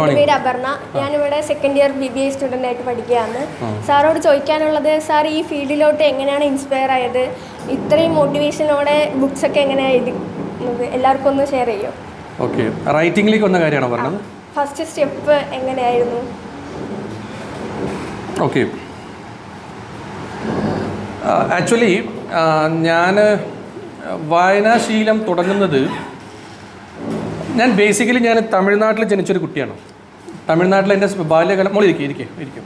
എൻ്റെ പേര് അപർണ. ഞാനിവിടെ സെക്കൻഡ് ഇയർ BBA സ്റ്റുഡൻ്റ് ആയിട്ട് പഠിക്കുകയാണ്. സാറോട് ചോദിക്കാനുള്ളത്, സാർ ഈ ഫീൽഡിലോട്ട് എങ്ങനെയാണ് ഇൻസ്പയർ ആയത്? ഇത്രയും മോട്ടിവേഷനോടെ ബുക്സ് ഒക്കെ എങ്ങനെയാണ് എഴുതുന്നത്? എല്ലാവർക്കും ഒന്ന് ഷെയർ ചെയ്യോ? ഓക്കെ, റൈറ്റിംഗിലേക്ക് വന്ന കാര്യമാണോ പറഞ്ഞത്? ഫസ്റ്റ് സ്റ്റെപ്പ് എങ്ങനെയായിരുന്നു? ഓക്കെ, ആക്ച്വലി ഞാൻ വായനാശീലം തുടങ്ങുന്നത്, ഞാൻ ബേസിക്കലി തമിഴ്നാട്ടിൽ ജനിച്ചൊരു കുട്ടിയാണ്. തമിഴ്നാട്ടിൽ എൻ്റെ ബാല്യകാലം, ഇരിക്കും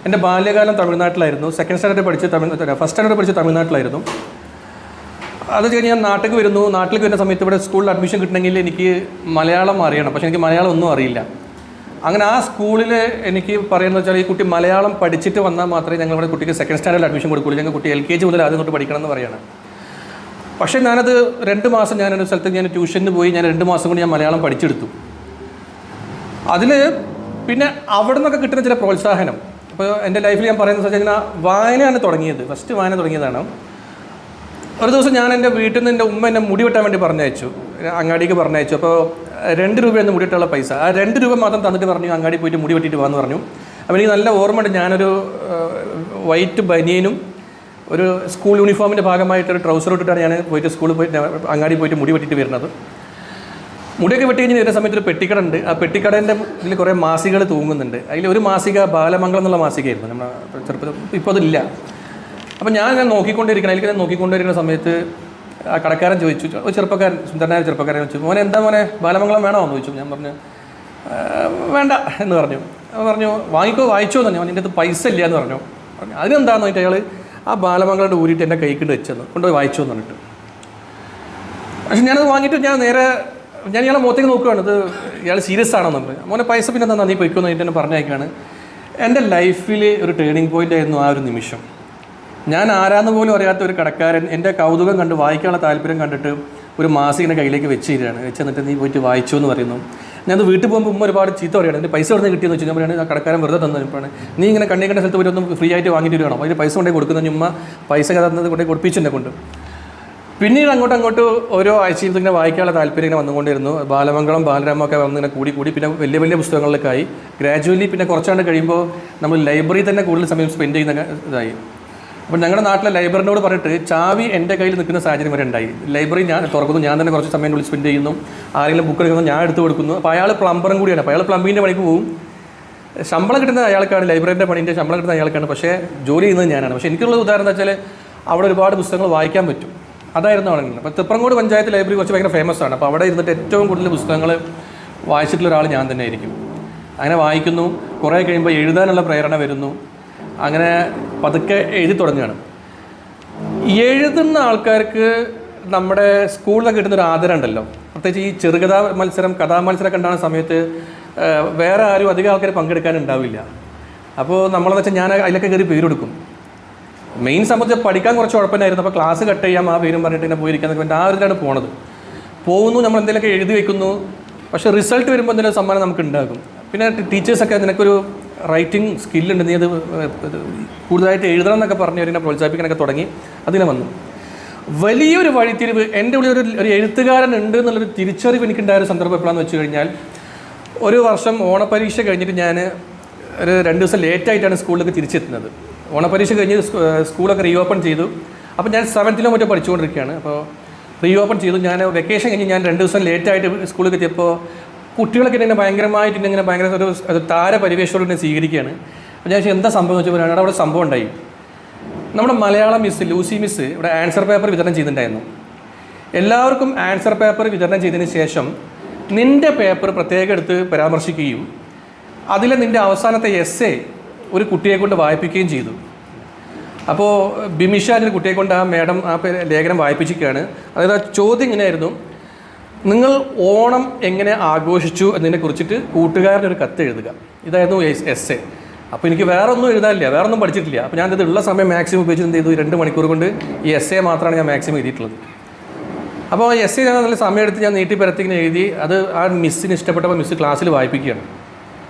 എൻ്റെ ബാല്യകാലം തമിഴ്നാട്ടിലായിരുന്നു. സെക്കൻഡ് സ്റ്റാൻഡേർഡ് ഫസ്റ്റ് സ്റ്റാൻഡേർഡ് പഠിച്ച് തമിഴ്നാട്ടിലായിരുന്നു. അത് കഴിഞ്ഞ് ഞാൻ നാട്ടിലേക്ക് വരുന്നു. നാട്ടിലേക്ക് വരുന്ന സമയത്ത് ഇവിടെ സ്കൂളിൽ അഡ്മിഷൻ കിട്ടണമെങ്കിൽ എനിക്ക് മലയാളം അറിയണം, പക്ഷേ എനിക്ക് മലയാളം ഒന്നും അറിയില്ല. അങ്ങനെ ആ സ്കൂളിൽ എനിക്ക് പറയുന്നത് വെച്ചാൽ, ഈ കുട്ടി മലയാളം പഠിച്ചിട്ട് വന്നാൽ മാത്രമേ ഞങ്ങളുടെ കുട്ടിക്ക് സെക്കൻഡ് സ്റ്റാൻഡേർഡിൽ അഡ്മിഷൻ കൊടുക്കുള്ളൂ, ഞങ്ങൾ കുട്ടി LKG മുതൽ ആദ്യം തൊട്ട് പഠിക്കണം എന്ന് പറയുകയാണ്. പക്ഷേ ഞാനത് 2 മാസം ഞാനൊരു സ്ഥലത്ത് ട്യൂഷന് പോയി, 2 മാസം കൊണ്ട് ഞാൻ മലയാളം പഠിച്ചെടുത്തു. അതിൽ പിന്നെ അവിടെ നിന്നൊക്കെ കിട്ടുന്ന ചില പ്രോത്സാഹനം, ഇപ്പോൾ എൻ്റെ ലൈഫിൽ ഞാൻ പറയുന്നത് വെച്ചാൽ, ഞാൻ വായനയാണ് തുടങ്ങിയത്. ഫസ്റ്റ് വായന തുടങ്ങിയതാണ്. ഒരു ദിവസം ഞാൻ എൻ്റെ വീട്ടിൽ നിന്ന് എൻ്റെ ഉമ്മ എന്നെ മുടി വെട്ടാൻ വേണ്ടി പറഞ്ഞയച്ചു, അങ്ങാടിക്ക് പറഞ്ഞയച്ചു. അപ്പോൾ 2 രൂപയാണ് മുടി വെട്ടാനുള്ള പൈസ. ആ 2 രൂപ മാത്രം തന്നിട്ട് പറഞ്ഞു, അങ്ങാടി പോയിട്ട് മുടി വെട്ടിയിട്ട് പോകാമെന്ന് പറഞ്ഞു. അപ്പോൾ എനിക്ക് നല്ല ഓർമ്മയുണ്ട്, ഞാനൊരു വൈറ്റ് ബനിയനും ഒരു സ്കൂൾ യൂണിഫോമിൻ്റെ ഭാഗമായിട്ടൊരു ട്രൗസർ ഇട്ടിട്ടാണ് ഞാൻ പോയിട്ട് സ്കൂളിൽ പോയിട്ട് അങ്ങാടി പോയിട്ട് മുടി വെട്ടിയിട്ട് വരുന്നത്. മുടിയൊക്കെ വെട്ടി കഴിഞ്ഞ് വരുന്ന സമയത്ത് ഒരു പെട്ടിക്കട ഉണ്ട്. ആ പെട്ടിക്കടേൻ്റെ ഇതിൽ കുറേ മാസികകൾ തൂങ്ങുന്നുണ്ട്. അതിൽ ഒരു മാസിക ബാലമംഗളം എന്നുള്ള മാസികയായിരുന്നു. നമ്മൾ ചെറുപ്പത്തിൽ, ഇപ്പോൾ അതില്ല. അപ്പോൾ ഞാൻ നോക്കിക്കൊണ്ടിരിക്കണം. അതിലേക്ക് ഞാൻ നോക്കിക്കൊണ്ടിരിക്കുന്ന സമയത്ത് ആ കടക്കാരൻ ചോദിച്ചു, ഒരു ചെറുപ്പക്കാരൻ, സുന്ദരനായ ചെറുപ്പക്കാരൻ ചോദിച്ചു, മോനെ എന്താ മോനെ ബാലമംഗളം വേണോ എന്ന് ചോദിച്ചു. ഞാൻ പറഞ്ഞു വേണ്ട എന്ന് പറഞ്ഞു. പറഞ്ഞു വായിച്ചോ എന്ന് പറഞ്ഞു. എൻ്റെ അടുത്ത് പൈസ ഇല്ല എന്ന് പറഞ്ഞു. അതിനെന്താണെന്ന് പറഞ്ഞിട്ട് അയാൾ ആ ബാലമംഗളം ഊരിയിട്ട് എൻ്റെ കൈക്കൊണ്ട് വെച്ചെന്ന് കൊണ്ടുപോയി വായിച്ചു എന്ന് പറഞ്ഞിട്ട്. പക്ഷെ ഞാനത് വാങ്ങിയിട്ട് ഞാൻ ഇയാളെ മുഖത്തേക്ക് നോക്കുകയാണ്, ഇത് ഇയാൾ സീരിയസ് ആണെന്ന് പറഞ്ഞു. മോനെ പൈസ പിന്നെ എന്താ നീ പൊയ്ക്കുമെന്ന് പറഞ്ഞിട്ട് എന്നെ പറഞ്ഞേക്കാണ്. എൻ്റെ ലൈഫിൽ ഒരു ടേണിംഗ് പോയിൻ്റ് ആയിരുന്നു ആ ഒരു നിമിഷം. ഞാൻ ആരാന്ന് പോലും അറിയാത്ത ഒരു കടക്കാരൻ എൻ്റെ കൗതുകം കണ്ട്, വായിക്കാനുള്ള താല്പര്യം കണ്ടിട്ട് ഒരു മാസികനെ കയ്യിലേക്ക് വെച്ച് തരികയാണ്. വെച്ചെന്നിട്ട് നീ പോയിട്ട് വായിച്ചു എന്ന് പറയുന്നു. ഞാനത് വീട്ടിൽ പോകുമ്പോൾ ഉമ്മ ഒരുപാട് ചീത്ത പറയുകയാണ്, എൻ്റെ പൈസ എവിടെ നിന്ന് കിട്ടിയെന്ന് വെച്ചാൽ ഞാൻ പറയുന്നത്, ആ കടക്കാരൻ വെറുതെ തന്നിട്ടാണ്, നീ ഇങ്ങനെ കണ്ണി കണ്ട സ്ഥലത്ത് പോയി ഒന്ന് ഫ്രീ ആയിട്ട് വാങ്ങിയിട്ട് വരികയാണോ, അതിൽ പൈസ കൊണ്ടേ കൊടുക്കുന്ന ഉമ്മ പൈസ തന്നത് കൊണ്ടേ കൊടുപ്പിച്ചെന്നെ കൊണ്ട്. പിന്നീട് അങ്ങോട്ട് ഓരോ ആഴ്ചയിൽ ഇങ്ങനെ വായിക്കാനുള്ള താല്പര്യം ഇങ്ങനെ വന്നുകൊണ്ടിരുന്നു. ബാലമംഗളം, ബാലരാമ ഒക്കെ വന്നിങ്ങനെ കൂടി പിന്നെ വലിയ വലിയ പുസ്തകങ്ങളിലേക്കായി. ഗ്രാജുവലി പിന്നെ കുറച്ചാണ്ട് കഴിയുമ്പോൾ നമ്മൾ ലൈബ്രറി തന്നെ കൂടുതൽ സമയം സ്പെൻഡ് ചെയ്യുന്ന ഇതായി. അപ്പോൾ ഞങ്ങളുടെ നാട്ടിലെ ലൈബ്രറിനോട് പറഞ്ഞിട്ട് ചാവി എൻ്റെ കയ്യിൽ നിൽക്കുന്ന സാഹചര്യം വരെ ഉണ്ടായി. ലൈബ്രറി ഞാൻ തുറക്കുന്നു, ഞാൻ തന്നെ കുറച്ച് സമയം സ്പെൻഡ് ചെയ്യുന്നു. ആരെങ്കിലും ബുക്ക് എടുക്കുന്നു, ഞാൻ എടുത്ത് കൊടുക്കുന്നു. അപ്പോൾ അയാൾ പ്ലംബറും കൂടിയാണ്. അപ്പോൾ അയാൾ പ്ലംബിങ്ങിൻ്റെ പണിക്ക് പോകും. ശമ്പളം കിട്ടുന്നത് അയാൾക്കാണ്, ലൈബ്രറിൻ്റെ പണീൻ്റെ ശമ്പളം കിട്ടുന്നത് അയാൾക്കാണ്. പക്ഷേ ജോലി ചെയ്യുന്നത് ഞാനാണ്. പക്ഷേ എനിക്കുള്ള ഉദാഹരണം എന്താ വെച്ചാൽ, അവിടെ ഒരുപാട് പുസ്തകങ്ങൾ വായിക്കാൻ പറ്റും. അതായിരുന്നു അവിടെ. അപ്പോൾ തിപ്പറങ്കോട് പഞ്ചായത്ത് ലൈബ്രറി കുറച്ച് ഭയങ്കര ഫേമസ് ആണ്. അപ്പോൾ അവിടെ ഇരുന്നിട്ട് ഏറ്റവും കൂടുതൽ പുസ്തകങ്ങൾ വായിച്ചിട്ടുള്ള ഒരാൾ ഞാൻ തന്നെ ആയിരിക്കും. അങ്ങനെ വായിക്കുന്നു. കുറേ കഴിയുമ്പോൾ എഴുതാനുള്ള പ്രേരണ വരുന്നു. അങ്ങനെ പതുക്കെ എഴുതി തുടങ്ങുകയാണ്. എഴുതുന്ന ആൾക്കാർക്ക് നമ്മുടെ സ്കൂളിലൊക്കെ കിട്ടുന്നൊരു ആദരം ഉണ്ടല്ലോ. പ്രത്യേകിച്ച് ഈ ചെറുകഥാ മത്സരം, കഥാമത്സരമൊക്കെ ഉണ്ടാകുന്ന സമയത്ത് വേറെ ആരും അധികം ആൾക്കാർ പങ്കെടുക്കാനുണ്ടാവില്ല. അപ്പോൾ നമ്മളെന്ന് വെച്ചാൽ ഞാൻ അതിലൊക്കെ കയറി പേരെടുക്കും. മെയിൻ സംബന്ധിച്ച് പഠിക്കാൻ കുറച്ച് കുഴപ്പമില്ലായിരുന്നു. അപ്പോൾ ക്ലാസ് കട്ട് ചെയ്യാം ആ പേരും പറഞ്ഞിട്ട് ഇങ്ങനെ പോയിരിക്കാൻ വേണ്ടി ആ ഒരിതാണ് പോണത്. പോകുന്നു, നമ്മൾ എന്തെങ്കിലുമൊക്കെ എഴുതി വെക്കുന്നു. പക്ഷേ റിസൾട്ട് വരുമ്പോൾ എന്തെങ്കിലും സമ്മാനം നമുക്ക് ഉണ്ടാകും. പിന്നെ ടീച്ചേഴ്സൊക്കെ നിനക്കൊരു റൈറ്റിംഗ് സ്കില്ലുണ്ട്, നീ അത് കൂടുതലായിട്ട് എഴുതണം എന്നൊക്കെ പറഞ്ഞ് അവരെന്നെ പ്രോത്സാഹിപ്പിക്കാനൊക്കെ തുടങ്ങി. അതിനെ വന്നു വലിയൊരു വഴിത്തിരിവ്. എൻ്റെ ഉള്ളിൽ ഒരു എഴുത്തുകാരൻ ഉണ്ട് എന്നുള്ളൊരു തിരിച്ചറിവ് എനിക്കുണ്ടായ ഒരു സന്ദർഭം എപ്പോഴാണെന്ന് വെച്ച് കഴിഞ്ഞാൽ, ഒരു വർഷം ഓണപ്പരീക്ഷ കഴിഞ്ഞിട്ട് ഞാൻ ഒരു 2 ദിവസം ലേറ്റായിട്ടാണ് സ്കൂളിലേക്ക് തിരിച്ചെത്തുന്നത്. ഓണപ്പരീക്ഷ കഴിഞ്ഞ് സ്കൂളൊക്കെ റീഓപ്പൺ ചെയ്തു. അപ്പോൾ ഞാൻ 7th മറ്റോ പഠിച്ചുകൊണ്ടിരിക്കുകയാണ്. അപ്പോൾ റീഓപ്പൺ ചെയ്തു. ഞാൻ വെക്കേഷൻ കഴിഞ്ഞ് ഞാൻ 2 ദിവസം ലേറ്റായിട്ട് സ്കൂളിൽ എത്തിയപ്പോൾ കുട്ടികളൊക്കെ എന്നെ ഭയങ്കരമായിട്ട് ഇങ്ങനെ ഭയങ്കര ഒരു താരപരിവേഷത്തോട് എന്നെ സ്വീകരിക്കുകയാണ്. അപ്പോൾ ഞാൻ എന്താ സംഭവം വെച്ചപ്പോൾ അവിടെ സംഭവം ഉണ്ടായി. നമ്മുടെ മലയാളം മിസ് ലൂസി മിസ് ഇവിടെ ആൻസർ പേപ്പർ വിതരണം ചെയ്തിട്ടുണ്ടായിരുന്നു. എല്ലാവർക്കും ആൻസർ പേപ്പർ വിതരണം ചെയ്തതിന് ശേഷം നിൻ്റെ പേപ്പർ പ്രത്യേകം എടുത്ത് പരാമർശിക്കുകയും അതിലെ നിൻ്റെ അവസാനത്തെ എസ്സേ ഒരു കുട്ടിയെ കൊണ്ട് വായിപ്പിക്കുകയും ചെയ്തു. അപ്പോൾ ബിമിഷ എന്നൊരു കുട്ടിയെ കൊണ്ട് ആ മേഡം ആ ലേഖനം വായിപ്പിച്ചിരിക്കുകയാണ്. അതായത് ആ ചോദ്യം ഇങ്ങനെയായിരുന്നു, നിങ്ങൾ ഓണം എങ്ങനെ ആഘോഷിച്ചു എന്നതിനെ കുറിച്ചിട്ട് കൂട്ടുകാരനൊരു കത്ത് എഴുതുക. ഇതായിരുന്നു എസ്സേ. അപ്പോൾ എനിക്ക് വേറെ ഒന്നും എഴുതാനില്ല, വേറെ ഒന്നും പഠിച്ചിട്ടില്ല. അപ്പോൾ ഞാനിത് ഉള്ള സമയം മാക്സിമം ഉപയോഗിച്ച് എന്ത് ചെയ്തു, 2 മണിക്കൂർ കൊണ്ട് ഈ എസ്സേ മാത്രമാണ് ഞാൻ മാക്സിമം എഴുതിയിട്ടുള്ളത്. അപ്പോൾ എസ്സേ ഞാൻ നല്ല സമയം എടുത്ത് ഞാൻ നീട്ടി പരത്തി ഇങ്ങനെ എഴുതി. അത് ആ മിസ്സിന് ഇഷ്ടപ്പെട്ടപ്പോൾ മിസ്സ് ക്ലാസ്സിൽ വായിപ്പിക്കുകയാണ്.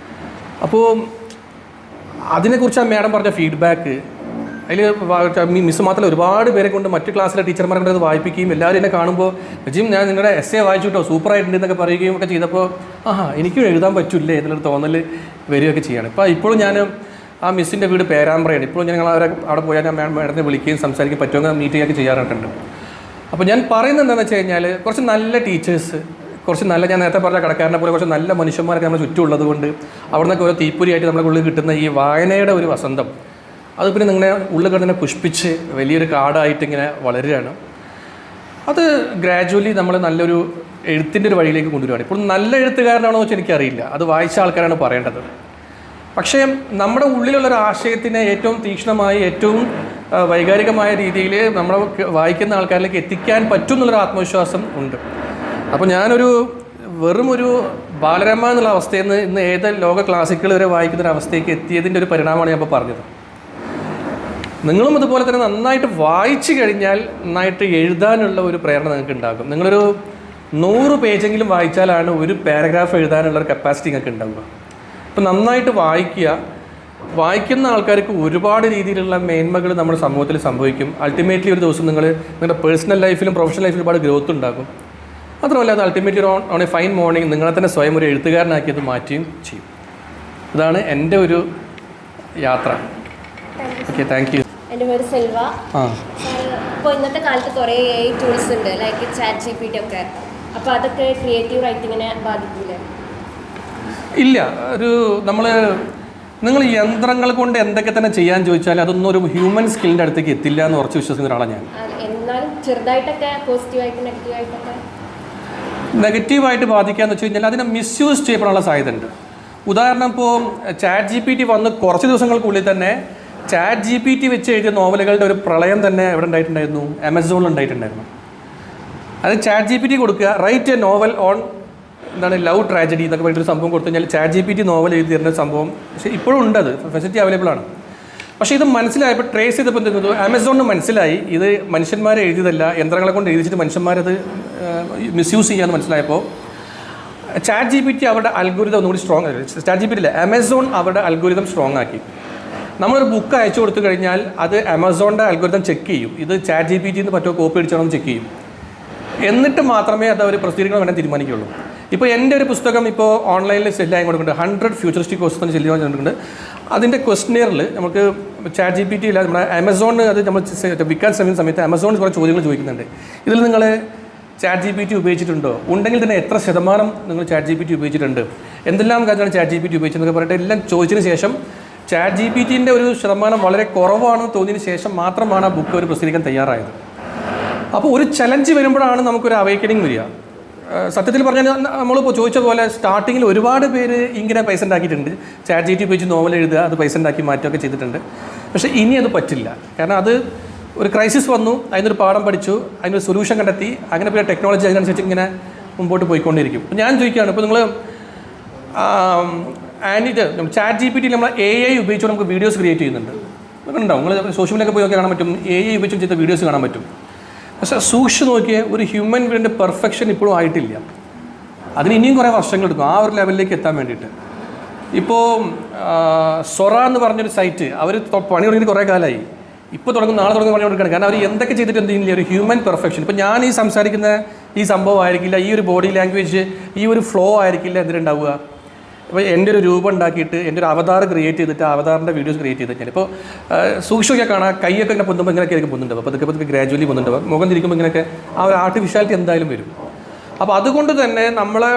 അപ്പോൾ അതിനെക്കുറിച്ച് ആ മാഡം പറഞ്ഞ ഫീഡ്ബാക്ക് അതിൽ മിസ് മാത്രമല്ല ഒരുപാട് പേരെ കൊണ്ട് മറ്റ് ക്ലാസ്സിലെ ടീച്ചർമാരെ കൊണ്ട് അത് വായിപ്പിക്കുകയും എല്ലാവരും എന്നെ കാണുമ്പോൾ ജിം ഞാൻ നിങ്ങളുടെ എസ്സേ വായിച്ചു കേട്ടോ സൂപ്പറായിട്ടുണ്ട് എന്നൊക്കെ പറയുകയും ഒക്കെ ചെയ്തപ്പോൾ എനിക്കും എഴുതാൻ പറ്റില്ലേ എന്നുള്ളൊരു തോന്നൽ വരികയൊക്കെ ചെയ്യാണ്. ഇപ്പോഴും ഞാൻ ആ മിസ്സിൻ്റെ വീട് പേരാമ്പ്രയാണ്. ഇപ്പോഴും ഞങ്ങൾ അവിടെ പോയാൽ ഞാൻ മാഡത്തിനെ വിളിക്കുകയും സംസാരിക്കുകയും പറ്റുമെങ്കിൽ മീറ്റിംഗൊക്കെ ചെയ്യാറുണ്ട്. അപ്പോൾ ഞാൻ പറയുന്നത് എന്താണെന്ന് വെച്ച് കഴിഞ്ഞാൽ കുറച്ച് നല്ല ടീച്ചേഴ്സ്, കുറച്ച് നല്ല ഞാൻ നേരത്തെ പറഞ്ഞ കടക്കാരനെ പോലെ കുറച്ച് നല്ല മനുഷ്യന്മാരൊക്കെ നമ്മുടെ ചുറ്റുമുള്ളത് കൊണ്ട് അവിടെ നിന്നൊക്കെ ഓരോ തീപ്പൊരിയായിട്ട് നമ്മുടെ ഉള്ളിൽ കിട്ടുന്ന ഈ വായനയുടെ ഒരു വസന്തം അത് പിന്നെ നിങ്ങളെ ഉള്ളിൽ കിടന്നെ പുഷ്പിച്ച് വലിയൊരു കാടായിട്ട് ഇങ്ങനെ വളരുകയാണ്. അത് ഗ്രാജുവലി നമ്മൾ നല്ലൊരു എഴുത്തിൻ്റെ ഒരു വഴിയിലേക്ക് കൊണ്ടുവരികയാണ്. ഇപ്പോൾ നല്ല എഴുത്തുകാരനാണോ എന്ന് വെച്ചാൽ എനിക്കറിയില്ല, അത് വായിച്ച ആൾക്കാരാണ് പറയേണ്ടത്. പക്ഷേ നമ്മുടെ ഉള്ളിലുള്ളൊരു ആശയത്തിനെ ഏറ്റവും തീക്ഷ്ണമായി ഏറ്റവും വൈകാരികമായ രീതിയിൽ നമ്മൾ വായിക്കുന്ന ആൾക്കാരിലേക്ക് എത്തിക്കാൻ പറ്റും എന്നുള്ളൊരു ആത്മവിശ്വാസം ഉണ്ട്. അപ്പോൾ ഞാനൊരു വെറും ഒരു ബാലരമ എന്നുള്ള അവസ്ഥയിൽ നിന്ന് ഇന്ന് ഏത് ലോക ക്ലാസിക്കുകൾ വരെ വായിക്കുന്നൊരു അവസ്ഥയ്ക്ക് എത്തിയതിൻ്റെ ഒരു പരിണാമമാണ് ഞാൻ ഇപ്പോൾ പറഞ്ഞത്. നിങ്ങളും അതുപോലെ തന്നെ നന്നായിട്ട് വായിച്ചു കഴിഞ്ഞാൽ നന്നായിട്ട് എഴുതാനുള്ള ഒരു പ്രേരണ നിങ്ങൾക്ക് ഉണ്ടാകും. നിങ്ങളൊരു 100 പേജെങ്കിലും വായിച്ചാലാണ് ഒരു പാരഗ്രാഫ് എഴുതാനുള്ള ഒരു കപ്പാസിറ്റി നിങ്ങൾക്ക് ഉണ്ടാവുക. അപ്പോൾ നന്നായിട്ട് വായിക്കുന്ന ആൾക്കാർക്ക് ഒരുപാട് രീതിയിലുള്ള മേന്മകൾ നമ്മുടെ സമൂഹത്തിൽ സംഭവിക്കും. അൾട്ടിമേറ്റ്ലി ഒരു ദിവസം നിങ്ങളുടെ പേഴ്സണൽ ലൈഫിലും പ്രൊഫഷണൽ ലൈഫിലും ഒരുപാട് ഗ്രോത്ത് ഉണ്ടാകും. മാത്രമല്ല അത് ultimately on A fine morning നിങ്ങളെ തന്നെ സ്വയം ഒരു എഴുത്തുകാരനാക്കിയത് മാറ്റുകയും ചെയ്യും. ഇതാണ് എൻ്റെ ഒരു യാത്ര. Okay, thank you. എൻ്റെ പേര് സെൽവ. ഇപ്പോൾ ഇന്നത്തെ കാലത്ത് കുറേ AI ടൂൾസ് ഉണ്ട്, ലൈക്ക് ChatGPT ഒക്കെ. അപ്പോൾ അതൊക്കെ ക്രിയേറ്റീവ് റൈറ്റിങ്ങിനെ ബാധിക്കില്ലേ? ഇല്ല, നിങ്ങൾ യന്ത്രങ്ങൾ കൊണ്ട് എന്തൊക്കെ തന്നെ ചെയ്യാൻ ചോദിച്ചാൽ അതൊന്നും ഒരു ഹ്യൂമൻ സ്കില്ലിൻ്റെ അടുത്തേക്ക് എത്തില്ല എന്ന് ഉറച്ച് വിശ്വസിക്കുന്ന ഒരാളാണ് ഞാൻ. എന്നാലും ചെറുതായിട്ടൊക്കെ പോസിറ്റീവായിട്ട് നെഗറ്റീവായിട്ടൊക്കെ നെഗറ്റീവായിട്ട് ബാധിക്കാന്ന് വെച്ച് കഴിഞ്ഞാൽ അതിനെ മിസ്യൂസ് ചെയ്യപ്പെടാനുള്ള സാധ്യത ഉണ്ട്. ഉദാഹരണം, ഇപ്പോൾ ChatGPT വന്ന് കുറച്ച് ദിവസങ്ങൾക്കുള്ളിൽ തന്നെ ChatGPT വെച്ച് എഴുതിയ നോവലുകളുടെ ഒരു പ്രളയം തന്നെ എവിടെ ഉണ്ടായിട്ടുണ്ടായിരുന്നു? ആമസോണിൽ ഉണ്ടായിട്ടുണ്ടായിരുന്നു. അത് ChatGPT കൊടുക്കുക, write a novel on love tragedy എന്നൊക്കെ പറഞ്ഞിട്ടൊരു സംഭവം കൊടുത്തു കഴിഞ്ഞാൽ ChatGPT നോവൽ എഴുതി തരുന്ന സംഭവം. പക്ഷേ ഇപ്പോഴും ഉണ്ട്, അത് ഫെസിലിറ്റി അവൈലബിൾ ആണ്. പക്ഷേ ഇത് മനസ്സിലായപ്പോൾ ട്രേസ് ചെയ്തപ്പോൾ എന്തെങ്കിലും ആമസോണിന് മനസ്സിലായി ഇത് മനുഷ്യന്മാരെ എഴുതിയതല്ല, യന്ത്രങ്ങളെ കൊണ്ട് എഴുതിച്ചിട്ട് മനുഷ്യന്മാരത് മിസ്യൂസ് ചെയ്യാമെന്ന് മനസ്സിലായപ്പോൾ ChatGPT അവരുടെ അൽഗോരിതം ഒന്നുകൂടി സ്ട്രോങ് ആക്കി. ChatGPT ഇല്ല, ആമസോൺ അവരുടെ അൽഗോരിതം സ്ട്രോങ് ആക്കി. നമ്മളൊരു ബുക്ക് അയച്ചു കൊടുത്തു കഴിഞ്ഞാൽ അത് ആമസോണിൻ്റെ അൽഗോരിതം ചെക്ക് ചെയ്യും, ഇത് ChatGPT എന്ന് പറ്റുമോ കോപ്പി അടിച്ചാണെന്ന് ചെക്ക് ചെയ്യും. എന്നിട്ട് മാത്രമേ അത് അവർ പ്രസിദ്ധീകരിക്കണം വേണം തീരുമാനിക്കുകയുള്ളൂ. ഇപ്പോൾ എൻ്റെ ഒരു പുസ്തകം ഇപ്പോൾ ഓൺലൈനിൽ സെല്ലായി കൊടുക്കുന്നുണ്ട്. 100 ഫ്യൂച്ചറിസ്റ്റിക് ക്വസ്റ്റൻ സെല്ല് ചെയ്തിട്ടുണ്ട്. അതിൻ്റെ ക്വസ്റ്റനെയറിൽ നമുക്ക് ChatGPT ഇല്ല, നമ്മുടെ ആമസോണിന് അത് നമ്മൾ വിൽക്കാൻ ശ്രമിക്കുന്ന സമയത്ത് ആമസോണിൽ കുറേ ചോദ്യങ്ങൾ ചോദിക്കുന്നുണ്ട്. ഇതിൽ നിങ്ങൾ ChatGPT ഉപയോഗിച്ചിട്ടുണ്ടോ? ഉണ്ടെങ്കിൽ തന്നെ എത്ര ശതമാനം നിങ്ങൾ ChatGPT ഉപയോഗിച്ചിട്ടുണ്ട്? എന്തെല്ലാം കാര്യമാണ് ChatGPT ഉപയോഗിച്ചതെന്നൊക്കെ പറഞ്ഞിട്ട് എല്ലാം ചോദിച്ചതിന് ശേഷം ChatGPTൻ്റെ ഒരു ശതമാനം വളരെ കുറവാണെന്ന് തോന്നിയതിന് ശേഷം മാത്രമാണ് ആ ബുക്ക് ഒരു പ്രസിദ്ധീകരിക്കാൻ തയ്യാറായത്. അപ്പോൾ ഒരു ചലഞ്ച് വരുമ്പോഴാണ് നമുക്കൊരു അവേക്കനിങ് വരിക. സത്യത്തിൽ പറഞ്ഞാൽ നമ്മളിപ്പോൾ ചോദിച്ച പോലെ സ്റ്റാർട്ടിങ്ങിൽ ഒരുപാട് പേര് ഇങ്ങനെ പൈസ ഉണ്ടാക്കിയിട്ടുണ്ട്. ChatGPT ഉപയോഗിച്ച് നോവൽ എഴുതുക, അത് പൈസ ഉണ്ടാക്കി മാറ്റുകയൊക്കെ ചെയ്തിട്ടുണ്ട്. പക്ഷേ ഇനി അത് പറ്റില്ല. കാരണം അത് ഒരു ക്രൈസിസ് വന്നു, അതിനൊരു പാഠം പഠിച്ചു, അതിനൊരു സൊല്യൂഷൻ കണ്ടെത്തി, അങ്ങനെ പിന്നെ ടെക്നോളജി അതിനനുസരിച്ച് ഇങ്ങനെ മുമ്പോട്ട് പോയിക്കൊണ്ടിരിക്കും. അപ്പോൾ ഞാൻ ചോദിക്കുകയാണ്, ഇപ്പോൾ നിങ്ങൾ ChatGPT നമ്മൾ AI ഉപയോഗിച്ചുകൊണ്ട് നമുക്ക് വീഡിയോസ് ക്രിയേറ്റ് ചെയ്യുന്നുണ്ട്. ഉണ്ടാവും, നിങ്ങൾ സോഷ്യൽ മീഡിയയൊക്കെ പോയി കാണാൻ പറ്റും, AI ഉപയോഗിച്ച് ചെയ്ത വീഡിയോസ് കാണാൻ പറ്റും. പക്ഷേ സൂക്ഷിച്ച് നോക്കിയാൽ ഒരു ഹ്യൂമൻ ബീഡിൻ്റെ പെർഫെക്ഷൻ ഇപ്പോഴും ആയിട്ടില്ല. അതിന് ഇനിയും കുറേ വർഷങ്ങളെടുക്കും ആ ഒരു ലെവലിലേക്ക് എത്താൻ വേണ്ടിയിട്ട്. ഇപ്പോൾ സൊറ എന്ന് പറഞ്ഞൊരു സൈറ്റ് അവർ പണി തുടങ്ങിയിട്ട് കുറേ കാലമായി. ഇപ്പോൾ നാളെ തുടങ്ങി പണി കൊടുക്കുകയാണ്. കാരണം അവർ എന്തൊക്കെ ചെയ്തിട്ട് എന്തെങ്കിലും ഒരു ഹ്യൂമൻ പെർഫെക്ഷൻ. ഇപ്പോൾ ഞാൻ ഈ സംസാരിക്കുന്ന ഈ സംഭവം ആയിരിക്കില്ല, ഈ ഒരു ബോഡി ലാംഗ്വേജ്, ഈ ഒരു ഫ്ലോ ആയിരിക്കില്ല എന്തിനുണ്ടാവുക. അപ്പോൾ എൻ്റെ ഒരു രൂപം ഉണ്ടാക്കിയിട്ട് എൻ്റെ ഒരു അവതാർ ക്രിയേറ്റ് ചെയ്തിട്ട് അവതാറിൻ്റെ വീഡിയോസ് ക്രിയേറ്റ് ചെയ്ത് കഴിഞ്ഞാൽ ഇപ്പോൾ സൂക്ഷിച്ചൊക്കെ കാണാം, കൈയൊക്കെ ഇങ്ങനെ പൊന്തുമ്പോൾ ഇങ്ങനെയൊക്കെ ആയിരിക്കും പൊന്നുണ്ടാവും. അപ്പോൾ അതൊക്കെ ഗ്രാജുവലി പൊന്നുണ്ടാവും. മുഖം തിരിക്കുമ്പോൾ ഇങ്ങനെയൊക്കെ ആ ഒരു ആർട്ടിഫിഷ്യാലിറ്റി എന്തായാലും വരും. അപ്പോൾ അതുകൊണ്ട് തന്നെ നമ്മളെ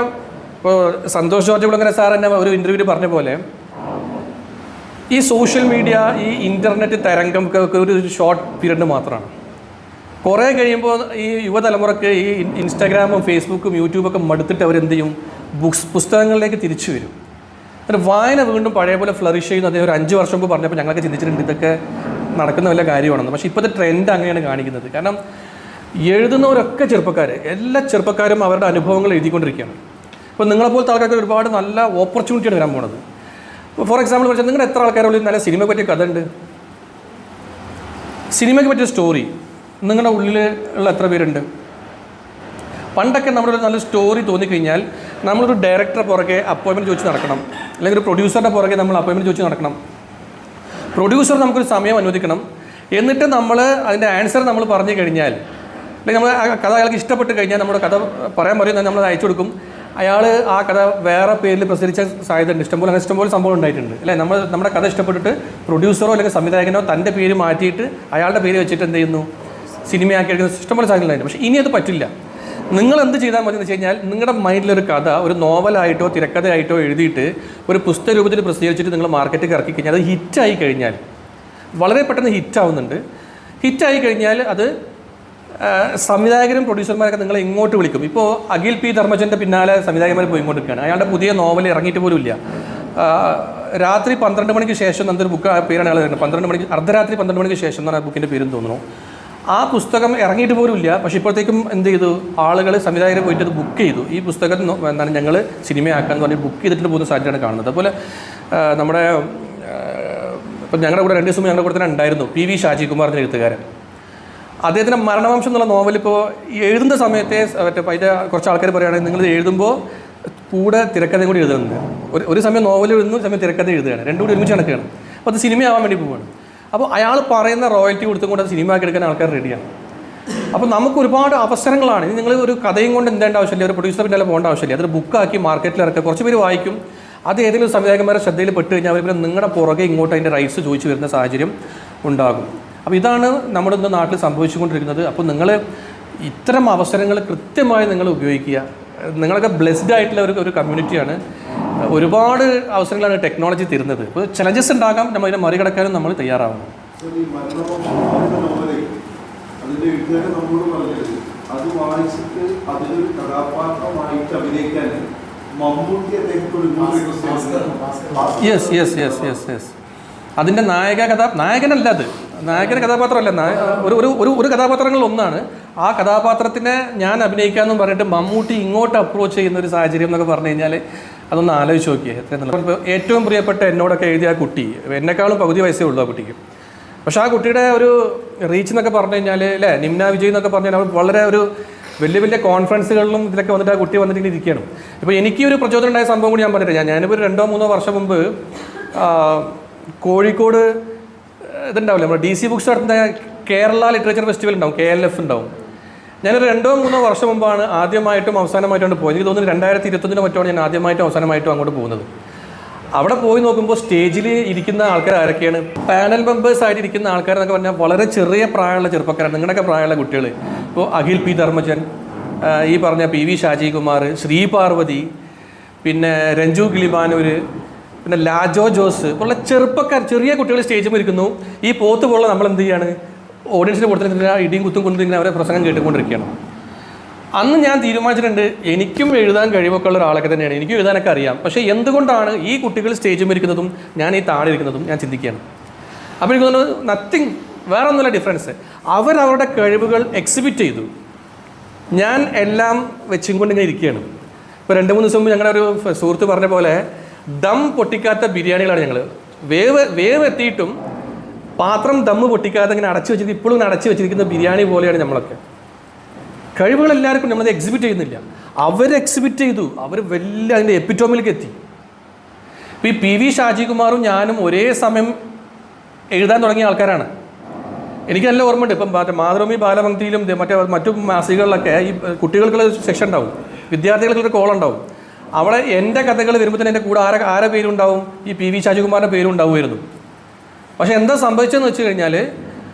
ഇപ്പോൾ സന്തോഷ് ജോർജ് കുളങ്ങര സാർ തന്നെ ഒരു ഇൻ്റർവ്യൂവിൽ പറഞ്ഞ പോലെ ഈ സോഷ്യൽ മീഡിയ, ഈ ഇൻ്റർനെറ്റ് തരംഗം ഒക്കെ ഒരു ഷോർട്ട് പീരീഡ് മാത്രമാണ്. കുറേ കഴിയുമ്പോൾ ഈ യുവതലമുറക്ക് ഈ ഇൻസ്റ്റാഗ്രാമും ഫേസ്ബുക്കും യൂട്യൂബൊക്കെ മടുത്തിട്ട് അവരെന്ത് ചെയ്യും? പുസ്തകങ്ങളിലേക്ക് തിരിച്ചു വരും. ഒരു വായന വീണ്ടും പഴയ പോലെ ഫ്ലറിഷ് ചെയ്യുന്നു. അദ്ദേഹം ഒരു 5 വർഷം മുമ്പ് പറഞ്ഞപ്പോൾ ഞങ്ങളൊക്കെ ചിന്തിച്ചിട്ടുണ്ട് ഇതൊക്കെ നടക്കുന്ന വല്ല കാര്യമാണെന്ന്. പക്ഷേ ഇപ്പോഴത്തെ ട്രെൻഡ് അങ്ങനെയാണ് കാണിക്കുന്നത്. കാരണം എഴുതുന്നവരൊക്കെ എല്ലാ ചെറുപ്പക്കാരും അവരുടെ അനുഭവങ്ങൾ എഴുതിക്കൊണ്ടിരിക്കുകയാണ്. ഇപ്പോൾ നിങ്ങളെപ്പോലത്തെ ആൾക്കാർക്ക് ഒരുപാട് നല്ല ഓപ്പർച്യൂണിറ്റിയാണ് വരാൻ പോകുന്നത്. ഫോർ എക്സാമ്പിൾ പറഞ്ഞാൽ നിങ്ങളുടെ എത്ര ആൾക്കാരുള്ള നല്ല സിനിമയെ പറ്റിയ കഥ ഉണ്ട്? സിനിമയ്ക്ക് പറ്റിയ സ്റ്റോറി നിങ്ങളുടെ ഉള്ളിൽ ഉള്ള എത്ര പേരുണ്ട്? പണ്ടൊക്കെ നമ്മളൊരു നല്ല സ്റ്റോറി തോന്നിക്കഴിഞ്ഞാൽ നമ്മളൊരു ഡയറക്ടറെ പുറകെ അപ്പോയിൻമെൻറ്റ് ചോദിച്ച് നടക്കണം, അല്ലെങ്കിൽ ഒരു പ്രൊഡ്യൂസറുടെ പുറകെ നമ്മൾ അപ്പോയിൻമെൻറ്റ് ചോദിച്ച് നടക്കണം. പ്രൊഡ്യൂസർ നമുക്കൊരു സമയം അനുവദിക്കണം, എന്നിട്ട് നമ്മൾ അതിൻ്റെ ആൻസർ നമ്മൾ പറഞ്ഞു കഴിഞ്ഞാൽ, അല്ലെങ്കിൽ നമ്മൾ ആ കഥ അയാൾക്ക് ഇഷ്ടപ്പെട്ട് കഴിഞ്ഞാൽ നമ്മുടെ കഥ പറയാൻ പറയുന്നത് നമ്മൾ അയച്ചു കൊടുക്കും. അയാൾ ആ കഥ വേറെ പേരിൽ പ്രസരിച്ച സാധ്യതയുണ്ട്. ഇഷ്ടംപോലെ സംഭവം ഉണ്ടായിട്ടുണ്ട് അല്ലേ. നമ്മുടെ കഥ ഇഷ്ടപ്പെട്ടിട്ട് പ്രൊഡ്യൂസറോ അല്ലെങ്കിൽ സംവിധായകനോ തൻ്റെ പേര് മാറ്റിയിട്ട് അയാളുടെ പേര് വെച്ചിട്ട് എന്ത് ചെയ്യുന്നു, സിനിമയാക്കി എടുക്കുന്ന ഇഷ്ടംപോലെ സാധ്യത ഉണ്ടായിട്ടുണ്ട്. പക്ഷേ ഇനി അത് പറ്റില്ല. നിങ്ങൾ എന്ത് ചെയ്താൽ മതി എന്ന് വെച്ച് കഴിഞ്ഞാൽ, നിങ്ങളുടെ മൈൻഡിലൊരു കഥ ഒരു നോവലായിട്ടോ തിരക്കഥയായിട്ടോ എഴുതിയിട്ട് ഒരു പുസ്തക രൂപത്തിൽ പ്രസിദ്ധീകരിച്ചിട്ട് നിങ്ങൾ മാർക്കറ്റിൽ ഇറക്കി കഴിഞ്ഞാൽ അത് ഹിറ്റായി കഴിഞ്ഞാൽ, വളരെ പെട്ടെന്ന് ഹിറ്റാവുന്നുണ്ട്. ഹിറ്റായി കഴിഞ്ഞാൽ അത് സംവിധായകരും പ്രൊഡ്യൂസർമാരൊക്കെ നിങ്ങളെ ഇങ്ങോട്ട് വിളിക്കും. ഇപ്പോൾ അഖിൽ പി ധർമ്മജൻ്റെ പിന്നാലെ സംവിധായകന്മാർ പോയിക്കൊണ്ടിരിക്കുകയാണ്. അയാളുടെ പുതിയ നോവൽ ഇറങ്ങിയിട്ട് പോലും ഇല്ല. രാത്രി 12 മണിക്ക് ശേഷം എന്നൊരു ബുക്ക് പേരാണ് അയാൾ വരുന്നത്. 12 മണിക്ക്, അർദ്ധരാത്രി 12 മണിക്ക് ശേഷം എന്നാണ് ആ ബുക്കിൻ്റെ പേരെന്ന് തോന്നുന്നു. ആ പുസ്തകം ഇറങ്ങിയിട്ട് പോലും ഇല്ല. പക്ഷേ ഇപ്പോഴത്തേക്കും എന്ത് ചെയ്തു, ആളുകൾ സംവിധായകർ പോയിട്ട് അത് ബുക്ക് ചെയ്തു. ഈ പുസ്തകം എന്താണ് ഞങ്ങൾ സിനിമയാക്കാന്ന് പറഞ്ഞ് ബുക്ക് ചെയ്തിട്ട് പോകുന്ന സാഹചര്യമാണ് കാണുന്നത്. അതുപോലെ നമ്മുടെ ഇപ്പം ഞങ്ങളുടെ കൂടെ 2 ദിവസം ഞങ്ങളുടെ കൂടെ തന്നെ ഉണ്ടായിരുന്നു PV ഷാജികുമാർ എന്ന എഴുത്തുകാരൻ. അദ്ദേഹത്തിൻ്റെ മരണവംശം എന്നുള്ള നോവലിപ്പോൾ എഴുതുന്ന സമയത്തെ അതിൻ്റെ കുറച്ച് ആൾക്കാർ പറയുകയാണെങ്കിൽ നിങ്ങൾ എഴുതുമ്പോൾ കൂടെ തിരക്കഥയും കൂടി എഴുതുന്നുണ്ട്. ഒരു സമയം നോവൽ എഴുതുന്നു, സമയം തിരക്കഥ എഴുതുകയാണ്. രണ്ടും കൂടി ഒരുമിച്ച് നടക്കുകയാണ്. അപ്പോൾ അത് സിനിമയാവാൻ വേണ്ടി പോവുകയാണ്. അപ്പോൾ അയാൾ പറയുന്ന റോയൽറ്റി കൊടുത്തുകൊണ്ട് അത് സിനിമയാക്കി എടുക്കാൻ ആൾക്കാർ റെഡിയാണ്. അപ്പോൾ നമുക്ക് ഒരുപാട് അവസരങ്ങളാണ്. ഇനി നിങ്ങൾ ഒരു കഥയും കൊണ്ട് എന്തേണ്ട ആവശ്യമില്ല, ഒരു പ്രൊഡ്യൂസർ പിന്നാലെ പോകേണ്ട ആവശ്യമില്ല. അതൊരു ബുക്കാക്കി മാർക്കറ്റിൽ ഇറക്കുക. കുറച്ച് പേര് വായിക്കും. അത് ഏതെങ്കിലും സംവിധായകന്മാരെ ശ്രദ്ധയിൽ പെട്ട് കഴിഞ്ഞാൽ അവർ പിന്നെ നിങ്ങളുടെ പുറകെ ഇങ്ങോട്ട് അതിൻ്റെ റൈറ്റ്സ് ചോദിച്ചു വരുന്ന സാഹചര്യം ഉണ്ടാകും. അപ്പോൾ ഇതാണ് നമ്മുടെ ഇന്ന് നാട്ടിൽ സംഭവിച്ചുകൊണ്ടിരിക്കുന്നത്. അപ്പോൾ നിങ്ങൾ ഇത്തരം അവസരങ്ങൾ കൃത്യമായി നിങ്ങൾ ഉപയോഗിക്കുക. നിങ്ങളൊക്കെ ബ്ലെസ്ഡ് ആയിട്ടുള്ള ഒരു കമ്മ്യൂണിറ്റിയാണ്. ഒരുപാട് അവസരങ്ങളാണ് ടെക്നോളജി തരുന്നത്. ഇപ്പോൾ ചലഞ്ചസ് ഉണ്ടാകാം, നമ്മൾ അതിനെ മറികടക്കാനും നമ്മൾ തയ്യാറാവണം. അത് വായിച്ചിട്ട് അതിലൊരു കഥാപാത്രമായിട്ട് അഭിനയിക്കാൻ യെസ് അതിൻ്റെ നായകനല്ല, അത് നായകൻ്റെ കഥാപാത്രമല്ല, ഒരു കഥാപാത്രങ്ങളിൽ ഒന്നാണ്. ആ കഥാപാത്രത്തിനെ ഞാൻ അഭിനയിക്കാമെന്നും പറഞ്ഞിട്ട് മമ്മൂട്ടി ഇങ്ങോട്ട് അപ്രോച്ച് ചെയ്യുന്ന ഒരു സാഹചര്യം എന്നൊക്കെ പറഞ്ഞു കഴിഞ്ഞാൽ അതൊന്ന് ആലോചിച്ച് നോക്കിയേ എത്ര നല്ല. ഇപ്പോൾ ഏറ്റവും പ്രിയപ്പെട്ട എന്നോടൊക്കെ എഴുതിയ ആ കുട്ടി, എന്നെക്കാളും പകുതി വയസ്സേ ഉള്ളൂ ആ കുട്ടിക്ക്. പക്ഷേ ആ കുട്ടിയുടെ ഒരു റീച്ച് എന്നൊക്കെ പറഞ്ഞു കഴിഞ്ഞാൽ അല്ലേ, നിമ്ന വിജയ് എന്നൊക്കെ പറഞ്ഞാൽ അവർ വളരെ ഒരു വലിയ കോൺഫറൻസുകളിലും ഇതിലൊക്കെ വന്നിട്ട് ആ കുട്ടി വന്നിട്ട് ഇങ്ങനെ ഇരിക്കുകയാണ്. ഇപ്പോൾ എനിക്ക് ഒരു പ്രചോദനം ഉണ്ടായ സംഭവം കൂടി ഞാൻ പറഞ്ഞിട്ട്, ഞാനിപ്പോൾ 2-3 വർഷം മുമ്പ് കോഴിക്കോട് ഇതുണ്ടാവില്ല, നമ്മുടെ DC ബുക്സ് നടത്തുന്ന കേരള ലിറ്ററേച്ചർ ഫെസ്റ്റിവൽ ഉണ്ടാവും, KLF ഉണ്ടാവും. ഞാനൊരു 2-3 വർഷം മുമ്പാണ് ആദ്യമായിട്ടും അവസാനമായിട്ടാണ് പോയത്. എനിക്ക് തോന്നുന്നു 2021 മറ്റാണ് ഞാൻ ആദ്യമായിട്ടും അവസാനമായിട്ടും അങ്ങോട്ട് പോകുന്നത്. അവിടെ പോയി നോക്കുമ്പോൾ സ്റ്റേജിൽ ഇരിക്കുന്ന ആൾക്കാർ ആരൊക്കെയാണ്, പാനൽ മെമ്പേഴ്സ് ആയിട്ട് ഇരിക്കുന്ന ആൾക്കാരെന്നൊക്കെ പറഞ്ഞാൽ വളരെ ചെറിയ പ്രായമുള്ള ചെറുപ്പക്കാരാണ്, നിങ്ങളുടെയൊക്കെ പ്രായമുള്ള കുട്ടികൾ. ഇപ്പോൾ അഖിൽ പി ധർമ്മജൻ, ഈ പറഞ്ഞ PV ഷാജികുമാർ, ശ്രീ പാർവതി, പിന്നെ രഞ്ജു കിളിമാനൂർ, പിന്നെ ലാജോ ജോസ് പോലുള്ള ചെറുപ്പക്കാർ, ചെറിയ കുട്ടികൾ സ്റ്റേജിൽ ഇരിക്കുന്നു. ഈ പോത്ത് പോലെ നമ്മൾ എന്ത് ചെയ്യാണ്, ഓഡിയൻസിന് കൊടുത്തിട്ട് ഇടിയും കുത്തും കൊണ്ട് ഇങ്ങനെ അവരെ പ്രസംഗം കേട്ടുകൊണ്ടിരിക്കുകയാണ്. അന്ന് ഞാൻ തീരുമാനിച്ചിട്ടുണ്ട്, എനിക്കും എഴുതാൻ കഴിവൊക്കെ ഉള്ള ഒരാളൊക്കെ തന്നെയാണ്, എനിക്കും എഴുതാനൊക്കെ അറിയാം. പക്ഷേ എന്തുകൊണ്ടാണ് ഈ കുട്ടികൾ സ്റ്റേജിൽ ഇരിക്കുന്നതും ഞാൻ ഈ താഴെ ഇരിക്കുന്നതും ഞാൻ ചിന്തിക്കുകയാണ്. അപ്പോൾ എനിക്ക് തോന്നുന്നു നത്തിങ്, വേറെ ഒന്നുമില്ല ഡിഫറൻസ്. അവരവരുടെ കഴിവുകൾ എക്സിബിറ്റ് ചെയ്തു, ഞാൻ എല്ലാം വെച്ചും കൊണ്ട് ഇങ്ങനെ ഇരിക്കുകയാണ്. ഇപ്പോൾ 2-3 ദിവസം മുമ്പ് ഞങ്ങളുടെ ഒരു സുഹൃത്ത് പറഞ്ഞ പോലെ ദം പൊട്ടിക്കാത്ത ബിരിയാണികളാണ് ഞങ്ങൾ. വേവ് എത്തിയിട്ടും പാത്രം ദമ്മ് പൊട്ടിക്കാതെ ഇങ്ങനെ അടച്ചു വെച്ചിരിക്കും, ഇപ്പോഴും ഇങ്ങനെ അടച്ചു വെച്ചിരിക്കുന്ന ബിരിയാണി പോലെയാണ് നമ്മളൊക്കെ. കഴിവുകൾ എല്ലാവർക്കും നമ്മളത് എക്സിബിറ്റ് ചെയ്യുന്നില്ല, അവർ എക്സിബിറ്റ് ചെയ്തു, അവർ വലിയ അതിൻ്റെ എപ്പിറ്റോമിലേക്ക് എത്തി. ഇപ്പോൾ ഈ PV ഷാജികുമാറും ഞാനും ഒരേ സമയം എഴുതാൻ തുടങ്ങിയ ആൾക്കാരാണ്. എനിക്ക് നല്ല ഓർമ്മയുണ്ട്. ഇപ്പം മാതൃഭൂമി ബാലഭക്തിയിലും മറ്റു മാസികകളിലൊക്കെ ഈ കുട്ടികൾക്കുള്ള സെക്ഷൻ ഉണ്ടാവും, വിദ്യാർത്ഥികൾക്കുള്ളൊരു കോൾ ഉണ്ടാവും. അവിടെ എൻ്റെ കഥകൾ വരുമ്പോൾ തന്നെ എൻ്റെ കൂടെ ആരെ പേരുണ്ടാവും, ഈ PV ഷാജികുമാറിൻ്റെ പേരും ഉണ്ടാവുമായിരുന്നു. പക്ഷേ എന്താ സംഭവിച്ചതെന്ന് വെച്ച് കഴിഞ്ഞാൽ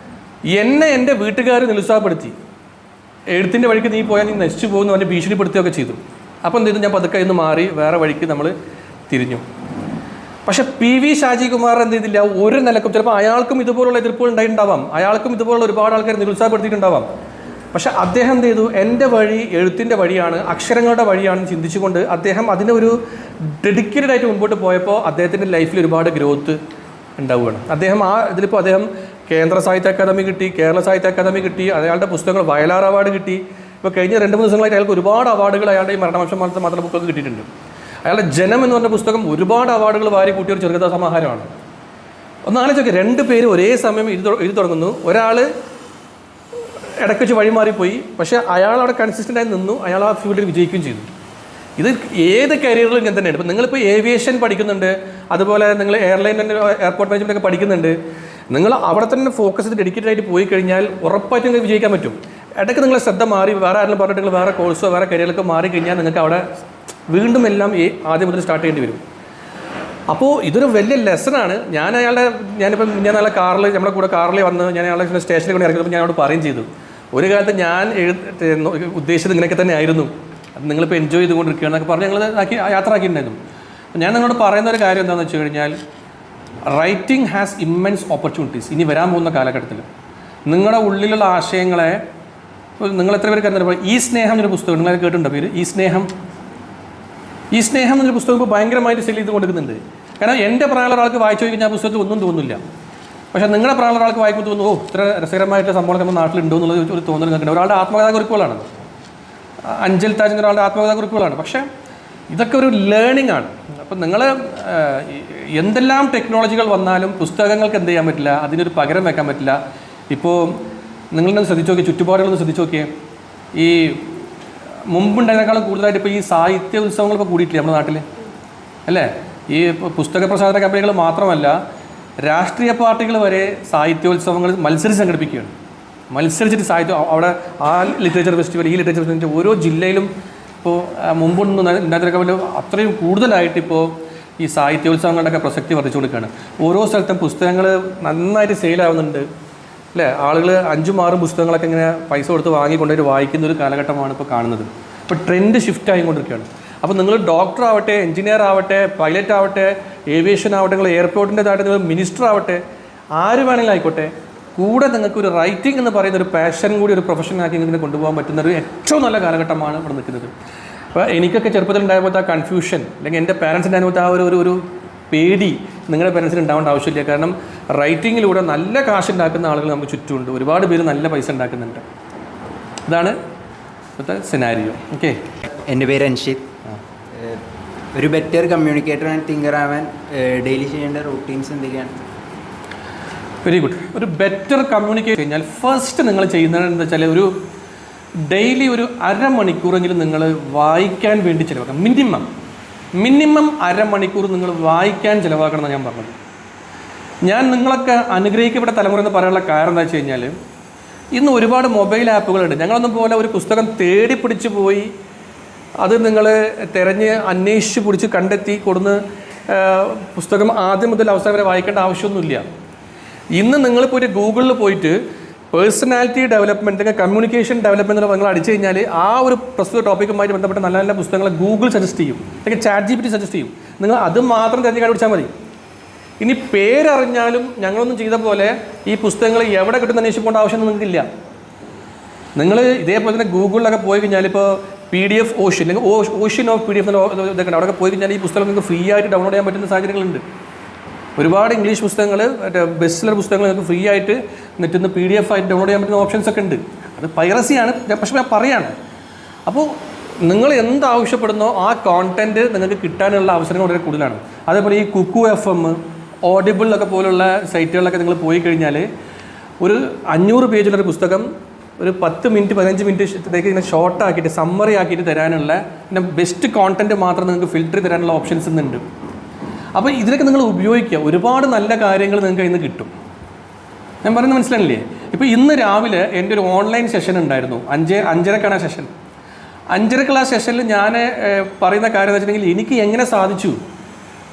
എന്നെ എൻ്റെ വീട്ടുകാർ നിരുത്സാഹപ്പെടുത്തി, എഴുത്തിൻ്റെ വഴിക്ക് നീ പോയാൽ നീ നശിച്ചു പോകുന്നു പറഞ്ഞ് ഭീഷണിപ്പെടുത്തുകയൊക്കെ ചെയ്തു. അപ്പോൾ എന്ത് ചെയ്തു, ഞാൻ പതുക്കെ ഇന്ന് മാറി വേറെ വഴിക്ക് നമ്മൾ തിരിഞ്ഞു. പക്ഷേ PV ഷാജികുമാർ എന്ത് ചെയ്തില്ല, ഒരു നിലക്കും, ചിലപ്പോൾ അയാൾക്കും ഇതുപോലുള്ള എതിർപ്പുകൾ ഉണ്ടായിട്ടുണ്ടാവാം, അയാൾക്കും ഇതുപോലുള്ള ഒരുപാട് ആൾക്കാർ നിരുത്സാഹപ്പെടുത്തിയിട്ടുണ്ടാവാം. പക്ഷേ അദ്ദേഹം എന്ത് ചെയ്തു, എൻ്റെ വഴി എഴുത്തിൻ്റെ വഴിയാണ്, അക്ഷരങ്ങളുടെ വഴിയാണെന്ന് ചിന്തിച്ചുകൊണ്ട് അദ്ദേഹം അതിനൊരു ഡെഡിക്കേറ്റഡ് ആയിട്ട് മുമ്പോട്ട് പോയപ്പോൾ അദ്ദേഹത്തിൻ്റെ ലൈഫിൽ ഒരുപാട് ഗ്രോത്ത് ഉണ്ടാവുകയാണ്. അദ്ദേഹം ഇതിലിപ്പോൾ അദ്ദേഹം കേന്ദ്ര സാഹിത്യ അക്കാദമി കിട്ടി, കേരള സാഹിത്യ അക്കാദമി കിട്ടി, അയാളുടെ പുസ്തകങ്ങൾ വയലാർ അവാർഡ് കിട്ടി. ഇപ്പോൾ കഴിഞ്ഞ 2-3 ദിവസങ്ങളായിട്ട് അയാൾക്ക് ഒരുപാട് അവാർഡുകൾ അയാളുടെ ഈ മരണവംശം മാത്രം ബുക്കൊക്കെ കിട്ടിയിട്ടുണ്ട്. അയാളുടെ ജനം എന്ന് പറഞ്ഞ പുസ്തകം ഒരുപാട് അവാർഡുകൾ വാരി കൂട്ടിയ ഒരു ചെറുകഥാ സമാഹാരമാണ്. ഒന്ന് ആലോചിച്ച് 2 പേര് ഒരേ സമയം എഴുതി തുടങ്ങുന്നു. ഒരാൾ ഇടയ്ക്ക് വെച്ച് വഴിമാറിപ്പോയി, പക്ഷേ അയാൾ അവിടെ കൺസിസ്റ്റൻ്റ് ആയി നിന്നു, അയാൾ ആ ഫീൽഡിൽ വിജയിക്കുകയും ചെയ്തു. ഇത് ഏത് കരിയറിലും ഇങ്ങനെ തന്നെയാണ്. ഇപ്പോൾ നിങ്ങളിപ്പോൾ ഏവിയേഷൻ പഠിക്കുന്നുണ്ട്, അതുപോലെ നിങ്ങൾ എയർപോർട്ട് മാനേജ്മെൻ്റ് ഒക്കെ പഠിക്കുന്നുണ്ട്, നിങ്ങൾ അവിടെ തന്നെ ഫോക്കസ് ചെയ്ത് ഡെഡിക്കേറ്റഡ് ആയിട്ട് പോയി കഴിഞ്ഞാൽ ഉറപ്പായിട്ടും നിങ്ങൾക്ക് വിജയിക്കാൻ പറ്റും. ഇടയ്ക്ക് നിങ്ങളെ ശ്രദ്ധ മാറി വേറെ ആരെങ്കിലും പറഞ്ഞിട്ട് നിങ്ങൾ വേറെ കോഴ്സോ വേറെ കരിയറിലൊക്കെ മാറിക്കഴിഞ്ഞാൽ നിങ്ങൾക്ക് അവിടെ വീണ്ടും എല്ലാം ആദ്യം മുതൽ സ്റ്റാർട്ട് ചെയ്യേണ്ടി വരും. അപ്പോൾ ഇതൊരു വലിയ ലെസണാണ്. ഞാനിപ്പം ഞാൻ നല്ല കാറിൽ നമ്മുടെ കൂടെ കാറിൽ വന്ന് ഞാൻ അയാളെ സ്റ്റേഷനിൽ കൊണ്ട് ഇറങ്ങിയപ്പോൾ ഞാൻ അവിടെ പറയുകയും ചെയ്തു, ഒരു കാലത്ത് ഞാൻ ഉദ്ദേശിച്ചത് ഇങ്ങനെയൊക്കെ തന്നെ ആയിരുന്നു, അത് നിങ്ങളിപ്പോൾ എൻജോയ് ചെയ്തുകൊണ്ടിരിക്കുക എന്നൊക്കെ പറഞ്ഞ് ഞങ്ങൾ യാത്ര ആക്കിയിട്ടുണ്ടായിരുന്നു. ഞാൻ നിങ്ങളോട് പറയുന്ന ഒരു കാര്യം എന്താണെന്ന് വെച്ച് കഴിഞ്ഞാൽ റൈറ്റിംഗ് ഹാസ് ഇമ്മൻസ് ഓപ്പർച്യൂണിറ്റീസ്. ഇനി വരാൻ പോകുന്ന കാലഘട്ടത്തിൽ നിങ്ങളുടെ ഉള്ളിലുള്ള ആശയങ്ങളെ നിങ്ങൾ എത്ര പേര് കരുതുന്നത്, ഈ സ്നേഹം എന്നൊരു പുസ്തകം നിങ്ങൾ കേട്ടിട്ടുണ്ടോ പേര്? ഈ സ്നേഹം എന്നൊരു പുസ്തകം ഇപ്പോൾ ഭയങ്കരമായിട്ട് സെല് ചെയ്ത് കൊടുക്കുന്നുണ്ട്. കാരണം എൻ്റെ പ്രായമുള്ള ഒരാൾക്ക് വായിച്ചു കഴിഞ്ഞാൽ ആ പുസ്തകത്തിൽ ഒന്നും തോന്നില്ല. പക്ഷേ നിങ്ങളുടെ പ്രായമുള്ള ഒരാൾക്ക് വായിക്കുമ്പോൾ തോന്നുന്നു, ഇത്ര രസകരമായിട്ടുള്ള സംഭവം നമ്മുടെ നാട്ടിലുണ്ടോ എന്നുള്ളത് ഒരു തോന്നൽ നിൽക്കുന്നുണ്ട്. ഒരാളുടെ ആത്മകഥാകുറിപ്പുകളാണ്, അഞ്ചൽ താജിൻ്റെ ഒരാളുടെ ആത്മകഥാകുറിപ്പുകളാണ്. പക്ഷേ ഇതൊക്കെ ഒരു ലേണിംഗ് ആണ്. അപ്പം നിങ്ങൾ എന്തെല്ലാം ടെക്നോളജികൾ വന്നാലും പുസ്തകങ്ങൾക്ക് എന്ത് ചെയ്യാൻ പറ്റില്ല, അതിനൊരു പകരം വെക്കാൻ പറ്റില്ല. ഇപ്പോൾ നിങ്ങളൊന്ന് ശ്രദ്ധിച്ച് നോക്കിയേ, ചുറ്റുപാടുകളൊന്ന് ശ്രദ്ധിച്ച് നോക്കിയേ, ഈ മുമ്പുണ്ടായതിനേക്കാളും കൂടുതലായിട്ട് ഇപ്പോൾ ഈ സാഹിത്യ ഉത്സവങ്ങൾ ഇപ്പോൾ കൂടിയിട്ടില്ലേ നമ്മുടെ നാട്ടിൽ, അല്ലേ? ഈ പുസ്തക പ്രസാധന കമ്പനികൾ മാത്രമല്ല, രാഷ്ട്രീയ പാർട്ടികൾ വരെ സാഹിത്യോത്സവങ്ങൾ സംഘടിപ്പിക്കുകയാണ്. മത്സരിച്ചിട്ട് സാഹിത്യം അവിടെ ആ ലിറ്ററേച്ചർ ഫെസ്റ്റിവൽ, ഈ ലിറ്ററേച്ചർ ഫെസ്റ്റിവൽ ഓരോ ജില്ലയിലും ഇപ്പോൾ മുമ്പൊന്നും ഉണ്ടായിരുന്നതിനേക്കാൾ അത്രയും കൂടുതലായിട്ട് ഇപ്പോൾ ഈ സാഹിത്യോത്സവങ്ങളുടെയൊക്കെ പ്രസക്തി വർദ്ധിച്ചുകൊടുക്കുകയാണ്. ഓരോ സ്ഥലത്തും പുസ്തകങ്ങൾ നന്നായിട്ട് സെയിലാവുന്നുണ്ട്, അല്ലേ? ആളുകൾ 5-6 പുസ്തകങ്ങളൊക്കെ ഇങ്ങനെ പൈസ കൊടുത്ത് വാങ്ങിക്കൊണ്ടൊരു വായിക്കുന്ന ഒരു കാലഘട്ടമാണ് ഇപ്പോൾ കാണുന്നത്. ഇപ്പോൾ ട്രെൻഡ് ഷിഫ്റ്റ് ആയിക്കൊണ്ടിരിക്കുകയാണ്. അപ്പോൾ നിങ്ങൾ ഡോക്ടർ ആവട്ടെ, എഞ്ചിനീയർ ആവട്ടെ, പൈലറ്റ് ആവട്ടെ, ഏവിയേഷൻ ആവട്ടെ, നിങ്ങൾ എയർപോർട്ടിൻ്റെതായിട്ട് നിങ്ങൾ മിനിസ്റ്റർ ആവട്ടെ, ആര് വേണമെങ്കിലും ആയിക്കോട്ടെ, കൂടെ നിങ്ങൾക്കൊരു റൈറ്റിംഗ് എന്ന് പറയുന്ന ഒരു പാഷൻ കൂടി ഒരു പ്രൊഫഷനാക്കി ഇങ്ങനെ കൊണ്ടുപോകാൻ പറ്റുന്ന ഒരു ഏറ്റവും നല്ല കാലഘട്ടമാണ് ഇവിടെ നിൽക്കുന്നത്. അപ്പോൾ എനിക്കൊക്കെ ചെറുപ്പത്തിൽ ഉണ്ടായപ്പോഴത്തെ ആ കൺഫ്യൂഷൻ, അല്ലെങ്കിൽ എൻ്റെ പാരൻസിൻ്റെ അനുഭവത്തെ ആ ഒരു പേടി നിങ്ങളുടെ പാരൻസിന് ഉണ്ടാവേണ്ട ആവശ്യമില്ല. കാരണം റൈറ്റിങ്ങിലൂടെ നല്ല കാശ് ഉണ്ടാക്കുന്ന ആളുകൾ നമുക്ക് ചുറ്റുമുണ്ട്, ഒരുപാട് പേര് നല്ല പൈസ ഉണ്ടാക്കുന്നുണ്ട്. ഇതാണ് ഇപ്പോഴത്തെ സിനാരിയോ. ഓക്കെ, എൻ്റെ പേര് അൻഷിത്. ഒരു ബെറ്റർ കമ്മ്യൂണിക്കേറ്റർ ആൻഡ് തിങ്കർ ആവാൻ ഡെയിലി ചെയ്യേണ്ട റൂട്ടീൻസ് എന്തൊക്കെയാണ്? Very good. ഒരു ബെറ്റർ കമ്മ്യൂണിക്കേറ്റ് കഴിഞ്ഞാൽ ഫസ്റ്റ് നിങ്ങൾ ചെയ്യുന്നത് എന്താ വെച്ചാൽ, ഒരു ഡെയിലി ഒരു അരമണിക്കൂറെങ്കിലും നിങ്ങൾ വായിക്കാൻ വേണ്ടി ചിലവാക്കണം. മിനിമം അരമണിക്കൂർ നിങ്ങൾ വായിക്കാൻ ചിലവാക്കണം എന്നാണ് ഞാൻ പറഞ്ഞത്. ഞാൻ നിങ്ങളൊക്കെ അനുഗ്രഹിക്കപ്പെട്ട തലമുറ എന്ന് പറയാനുള്ള കാരണം എന്താ വെച്ച് കഴിഞ്ഞാൽ, ഇന്ന് ഒരുപാട് മൊബൈൽ ആപ്പുകളുണ്ട്. ഞങ്ങളൊന്നും പോലെ ഒരു പുസ്തകം തേടി പിടിച്ച് പോയി അത് നിങ്ങൾ തിരഞ്ഞ് അന്വേഷിച്ച് പിടിച്ച് കണ്ടെത്തി കൊടുന്ന് പുസ്തകം ആദ്യം മുതൽ അവസാനം വരെ വായിക്കേണ്ട ആവശ്യമൊന്നുമില്ല. ഇന്ന് നിങ്ങളിപ്പോൾ ഒരു ഗൂഗിളിൽ പോയിട്ട് പേഴ്സണാലിറ്റി ഡെവലപ്മെൻറ്റ്, കമ്മ്യൂണിക്കേഷൻ ഡെവലപ്മെൻറ്റ് നിങ്ങൾ അടിച്ചു കഴിഞ്ഞാൽ ആ ഒരു പ്രസ്തുത ടോപ്പിക്കുമായിട്ട് ബന്ധപ്പെട്ട നല്ല നല്ല പുസ്തകങ്ങൾ ഗൂഗിൾ സജസ്റ്റ് ചെയ്യും, അല്ലെങ്കിൽ ChatGPT സജസ്റ്റ് ചെയ്യും. നിങ്ങൾ അത് മാത്രം തിരഞ്ഞ് കണ്ടുപിടിച്ചാൽ മതി. ഇനി പേരറിഞ്ഞാലും ഞങ്ങളൊന്നും ചെയ്ത പോലെ ഈ പുസ്തകങ്ങൾ എവിടെ കിട്ടുന്ന അന്വേഷിച്ച് പോകേണ്ട ആവശ്യമൊന്നും നിങ്ങൾക്കില്ല. നിങ്ങൾ ഇതേപോലെ തന്നെ ഗൂഗിളിലൊക്കെ പോയി കഴിഞ്ഞാൽ ഇപ്പോൾ PDF ഓഷ്യൻ, അല്ലെങ്കിൽ ഓഷ്യൻ ഓഫ് PDF ഇതൊക്കെ അവിടെ പോയി കഴിഞ്ഞാൽ ഈ പുസ്തകം നിങ്ങൾക്ക് ഫ്രീ ആയിട്ട് ഡൗൺലോഡ് ചെയ്യാൻ പറ്റുന്ന സാഹചര്യങ്ങളുണ്ട്. ഒരുപാട് ഇംഗ്ലീഷ് പുസ്തകങ്ങൾ, ബെസ്റ്റ് സെല്ലർ പുസ്തകങ്ങൾ നിങ്ങൾക്ക് ഫ്രീ ആയിട്ട് നെറ്റിൽ നിന്ന് PDF ആയിട്ട് ഡൗൺലോഡ് ചെയ്യാൻ പറ്റുന്ന ഓപ്ഷൻസ് ഒക്കെ ഉണ്ട്. അത് പൈറസിയാണ്, പക്ഷേ ഞാൻ പറയാണ്. അപ്പോൾ നിങ്ങൾ എന്താവശ്യപ്പെടുന്നോ ആ കോണ്ടൻറ്റ് നിങ്ങൾക്ക് കിട്ടാനുള്ള അവസരങ്ങൾ വളരെ കൂടുതലാണ്. അതേപോലെ ഈ കുക്കു FM, ഓഡിബിളൊക്കെ പോലുള്ള സൈറ്റുകളിലൊക്കെ നിങ്ങൾ പോയി കഴിഞ്ഞാൽ ഒരു 500 പേജിലൊരു പുസ്തകം ഒരു 10 മിനിറ്റ് 15 മിനിറ്റ് ഇങ്ങനെ ഷോർട്ടാക്കിയിട്ട് സമ്മറി ആക്കിയിട്ട് തരാനുള്ള പിന്നെ ബെസ്റ്റ് കോണ്ടൻറ്റ് മാത്രം നിങ്ങൾക്ക് ഫിൽറ്റർ തരാനുള്ള ഓപ്ഷൻസ് ഇന്നുണ്ട്. അപ്പോൾ ഇതിനൊക്കെ നിങ്ങൾ ഉപയോഗിക്കുക. ഒരുപാട് നല്ല കാര്യങ്ങൾ നിങ്ങൾക്ക് ഇന്ന് കിട്ടും. ഞാൻ പറയുന്നത് മനസ്സിലായില്ലേ? ഇപ്പോൾ ഇന്ന് രാവിലെ എൻ്റെ ഒരു ഓൺലൈൻ സെഷൻ ഉണ്ടായിരുന്നു. 5:30ക്കാണ് ആ സെഷൻ. 5:30 സെഷനിൽ ഞാൻ പറയുന്ന കാര്യം എന്ന് വെച്ചിട്ടുണ്ടെങ്കിൽ, എനിക്ക് എങ്ങനെ സാധിച്ചു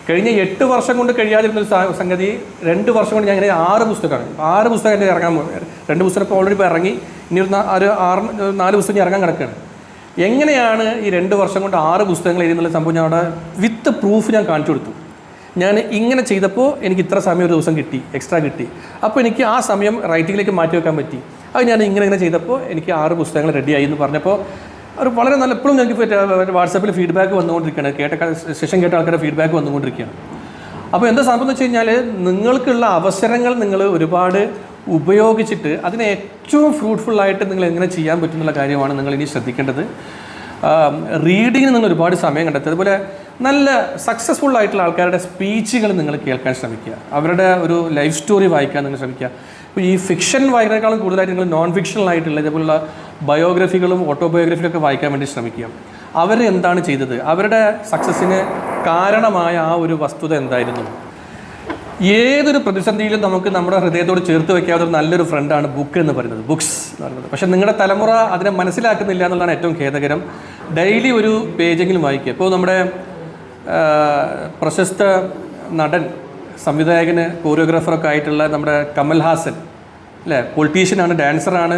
കഴിഞ്ഞ 8 വർഷം കൊണ്ട് കഴിയാതിരുന്നൊരു സംഗതി 2 വർഷം കൊണ്ട് ഞാൻ ഇങ്ങനെ 6 പുസ്തകം എൻ്റെ ഇറങ്ങാൻ പോകും. 2 പുസ്തകം ഇപ്പോൾ ഓൾറെഡി ഇപ്പോൾ ഇറങ്ങി, ഇനി ഒരു 4 പുസ്തകം ഇറങ്ങാൻ കിടക്കുകയാണ്. എങ്ങനെയാണ് ഈ 2 വർഷം കൊണ്ട് 6 പുസ്തകങ്ങൾ എഴുതുന്നുള്ള സംഭവം ഞാൻ അവിടെ വിത്ത് പ്രൂഫ് ഞാൻ കാണിച്ചു കൊടുത്തു. ഞാൻ ഇങ്ങനെ ചെയ്തപ്പോൾ എനിക്ക് ഇത്ര സമയം ഒരു ദിവസം കിട്ടി, എക്സ്ട്രാ കിട്ടി. അപ്പോൾ എനിക്ക് ആ സമയം റൈറ്റിങ്ങിലേക്ക് മാറ്റി വെക്കാൻ പറ്റി. അത് ഞാൻ ഇങ്ങനെ ചെയ്തപ്പോൾ എനിക്ക് 6 പുസ്തകങ്ങൾ റെഡിയായി എന്ന് പറഞ്ഞപ്പോൾ ഒരു വളരെ നല്ല, എപ്പോഴും ഞങ്ങൾക്ക് വാട്സാപ്പിൽ ഫീഡ്ബാക്ക് വന്നുകൊണ്ടിരിക്കുകയാണ്, സെഷൻ കേട്ട ആൾക്കാരുടെ ഫീഡ്ബാക്ക് വന്നുകൊണ്ടിരിക്കുകയാണ്. അപ്പോൾ എന്താ സംഭവം എന്ന് വെച്ച് കഴിഞ്ഞാൽ, നിങ്ങൾക്കുള്ള അവസരങ്ങൾ നിങ്ങൾ ഒരുപാട് ഉപയോഗിച്ചിട്ട് അതിനെ ഏറ്റവും ഫ്രൂട്ട്ഫുള്ളായിട്ട് നിങ്ങൾ എങ്ങനെ ചെയ്യാൻ പറ്റുന്നുള്ള കാര്യമാണ് നിങ്ങൾ ഇനി ശ്രദ്ധിക്കേണ്ടത്. റീഡിങ്ങിന് നിങ്ങൾ ഒരുപാട് സമയം കണ്ടെത്തുക. അതുപോലെ നല്ല സക്സസ്ഫുൾ ആയിട്ടുള്ള ആൾക്കാരുടെ സ്പീച്ചുകൾ നിങ്ങൾ കേൾക്കാൻ ശ്രമിക്കുക, അവരുടെ ഒരു ലൈഫ് സ്റ്റോറി വായിക്കാൻ നിങ്ങൾ ശ്രമിക്കുക. ഇപ്പോൾ ഈ ഫിക്ഷൻ വായിക്കുന്നതിനേക്കാളും കൂടുതലായിട്ട് നിങ്ങൾ നോൺ ഫിക്ഷണലായിട്ടുള്ള ഇതേപോലുള്ള ബയോഗ്രഫികളും ഓട്ടോബയോഗ്രഫികളൊക്കെ വായിക്കാൻ വേണ്ടി ശ്രമിക്കുക. അവർ എന്താണ് ചെയ്തത്, അവരുടെ സക്സസ്സിന് കാരണമായ ആ ഒരു വസ്തുത എന്തായിരുന്നു. ഏതൊരു പ്രതിസന്ധിയിലും നമുക്ക് നമ്മുടെ ഹൃദയത്തോട് ചേർത്ത് വയ്ക്കാവുന്ന ഒരു നല്ലൊരു ഫ്രണ്ടാണ് ബുക്ക് എന്ന് പറയുന്നത്, ബുക്സ് എന്ന് പറയുന്നത്. പക്ഷേ നിങ്ങളുടെ തലമുറ അതിനെ മനസ്സിലാക്കുന്നില്ല എന്നുള്ളതാണ് ഏറ്റവും ഖേദകരം. ഡെയിലി ഒരു പേജെങ്കിലും വായിക്കുക. ഇപ്പോൾ നമ്മുടെ പ്രശസ്ത നടൻ, സംവിധായകന്, കോറിയോഗ്രാഫറൊക്കെ ആയിട്ടുള്ള നമ്മുടെ കമൽ ഹാസൻ അല്ലേ, പൊളിറ്റീഷ്യനാണ്, ഡാൻസറാണ്,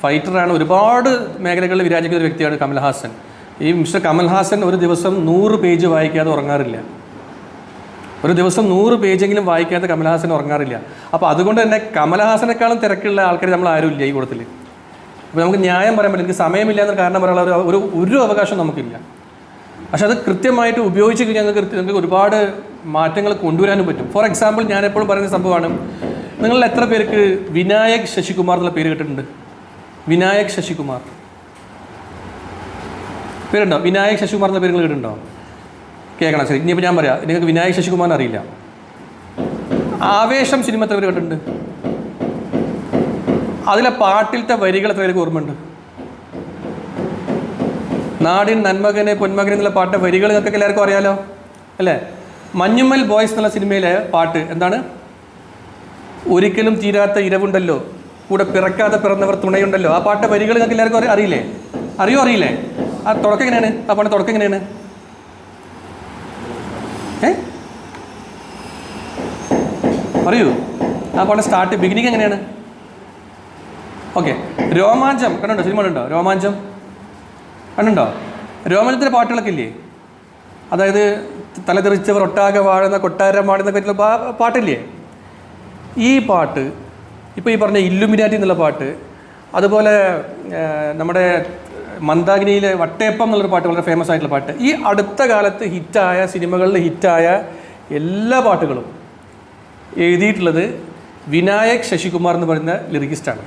ഫൈറ്ററാണ്, ഒരുപാട് മേഖലകളിൽ വിരാജിക്കുന്ന ഒരു വ്യക്തിയാണ് കമൽ ഹാസൻ. ഈ മിസ്റ്റർ കമൽ ഹാസൻ ഒരു ദിവസം 100 പേജ് വായിക്കാതെ ഉറങ്ങാറില്ല. ഒരു ദിവസം 100 പേജെങ്കിലും വായിക്കാതെ കമൽഹാസൻ ഉറങ്ങാറില്ല. അപ്പോൾ അതുകൊണ്ട് തന്നെ കമൽഹാസനേക്കാളും തിരക്കുള്ള ആൾക്കാർ നമ്മൾ ആരും ഇല്ല ഈ കൂട്ടത്തിൽ. അപ്പോൾ നമുക്ക് ന്യായം പറയാൻ പറ്റില്ല, എനിക്ക് സമയമില്ല എന്ന കാരണം പറയാനുള്ള ഒരു അവകാശം നമുക്കില്ല. പക്ഷെ അത് കൃത്യമായിട്ട് ഉപയോഗിച്ച് കഴിഞ്ഞാൽ നിങ്ങൾക്ക് ഒരുപാട് മാറ്റങ്ങൾ കൊണ്ടുവരാനും പറ്റും. ഫോർ എക്സാമ്പിൾ, ഞാൻ എപ്പോഴും പറയുന്ന സംഭവമാണ്, നിങ്ങളിൽ എത്ര പേർക്ക് വിനായക് ശശികുമാർ എന്നുള്ള പേര് കേട്ടിട്ടുണ്ട്? വിനായക് ശശികുമാർ പേരുണ്ടോ? വിനായക് ശശികുമാർ എന്ന പേര് നിങ്ങൾ കേട്ടിട്ടുണ്ടോ? കേൾക്കണം. ശരി, ഇനിയിപ്പോൾ ഞാൻ പറയാം, നിങ്ങൾക്ക് വിനായക് ശശികുമാറിനെ അറിയില്ല. ആവേശം സിനിമ എത്ര പേര് കേട്ടിട്ടുണ്ട്? അതിലെ പാട്ടിലത്തെ വരികൾ എത്ര പേർക്ക് ഓർമ്മയുണ്ട്? നാടിൻ നന്മകനെ പൊന്മകനെ എന്നുള്ള പാട്ടിൻ്റെ വരികൾ നിങ്ങൾക്ക് എല്ലാവർക്കും അറിയാലോ അല്ലേ? മഞ്ഞുമ്മൽ ബോയ്സ് എന്നുള്ള സിനിമയിലെ പാട്ട് എന്താണ്? ഒരിക്കലും തീരാത്ത ഇരവുണ്ടല്ലോ, കൂടെ പിറക്കാതെ പിറന്നവർ തുണയുണ്ടല്ലോ. ആ പാട്ടിൻ്റെ വരികൾ നിങ്ങൾക്ക് എല്ലാവർക്കും അറിയില്ലേ? അറിയില്ലേ? ആ തുടക്കം എങ്ങനെയാണ്? ആ പാട്ടിൻ്റെ തുടക്കം എങ്ങനെയാണ്? പറയൂ, ആ പാട്ട് സ്റ്റാർട്ട് ബിഗിനിങ് എങ്ങനെയാണ്? ഓക്കെ, രോമാഞ്ചം കണ്ടുണ്ടോ? സിനിമ കണ്ടുണ്ടോ? രോമാഞ്ചം കണ്ടുണ്ടോ? രോമാഞ്ചത്തിൻ്റെ പാട്ടുകളൊക്കെ ഇല്ലേ? അതായത് തലതെറിച്ചവർ ഒട്ടാകെ വാഴുന്ന കൊട്ടാരം വാഴുന്ന പറ്റുന്ന പാട്ടില്ലേ? ഈ പാട്ട്, ഇപ്പോൾ ഈ പറഞ്ഞ ഇല്ലുമിനാറ്റി എന്നുള്ള പാട്ട്, അതുപോലെ നമ്മുടെ മന്ദാകിനിയിലെ വട്ടയപ്പം എന്നുള്ളൊരു പാട്ട്, വളരെ ഫേമസ് ആയിട്ടുള്ള പാട്ട്, ഈ അടുത്ത കാലത്ത് ഹിറ്റായ സിനിമകളിൽ ഹിറ്റായ എല്ലാ പാട്ടുകളും എഴുതിയിട്ടുള്ളത് വിനായക് ശശികുമാർ എന്ന് പറയുന്ന ലിറിക്കിസ്റ്റാണ്.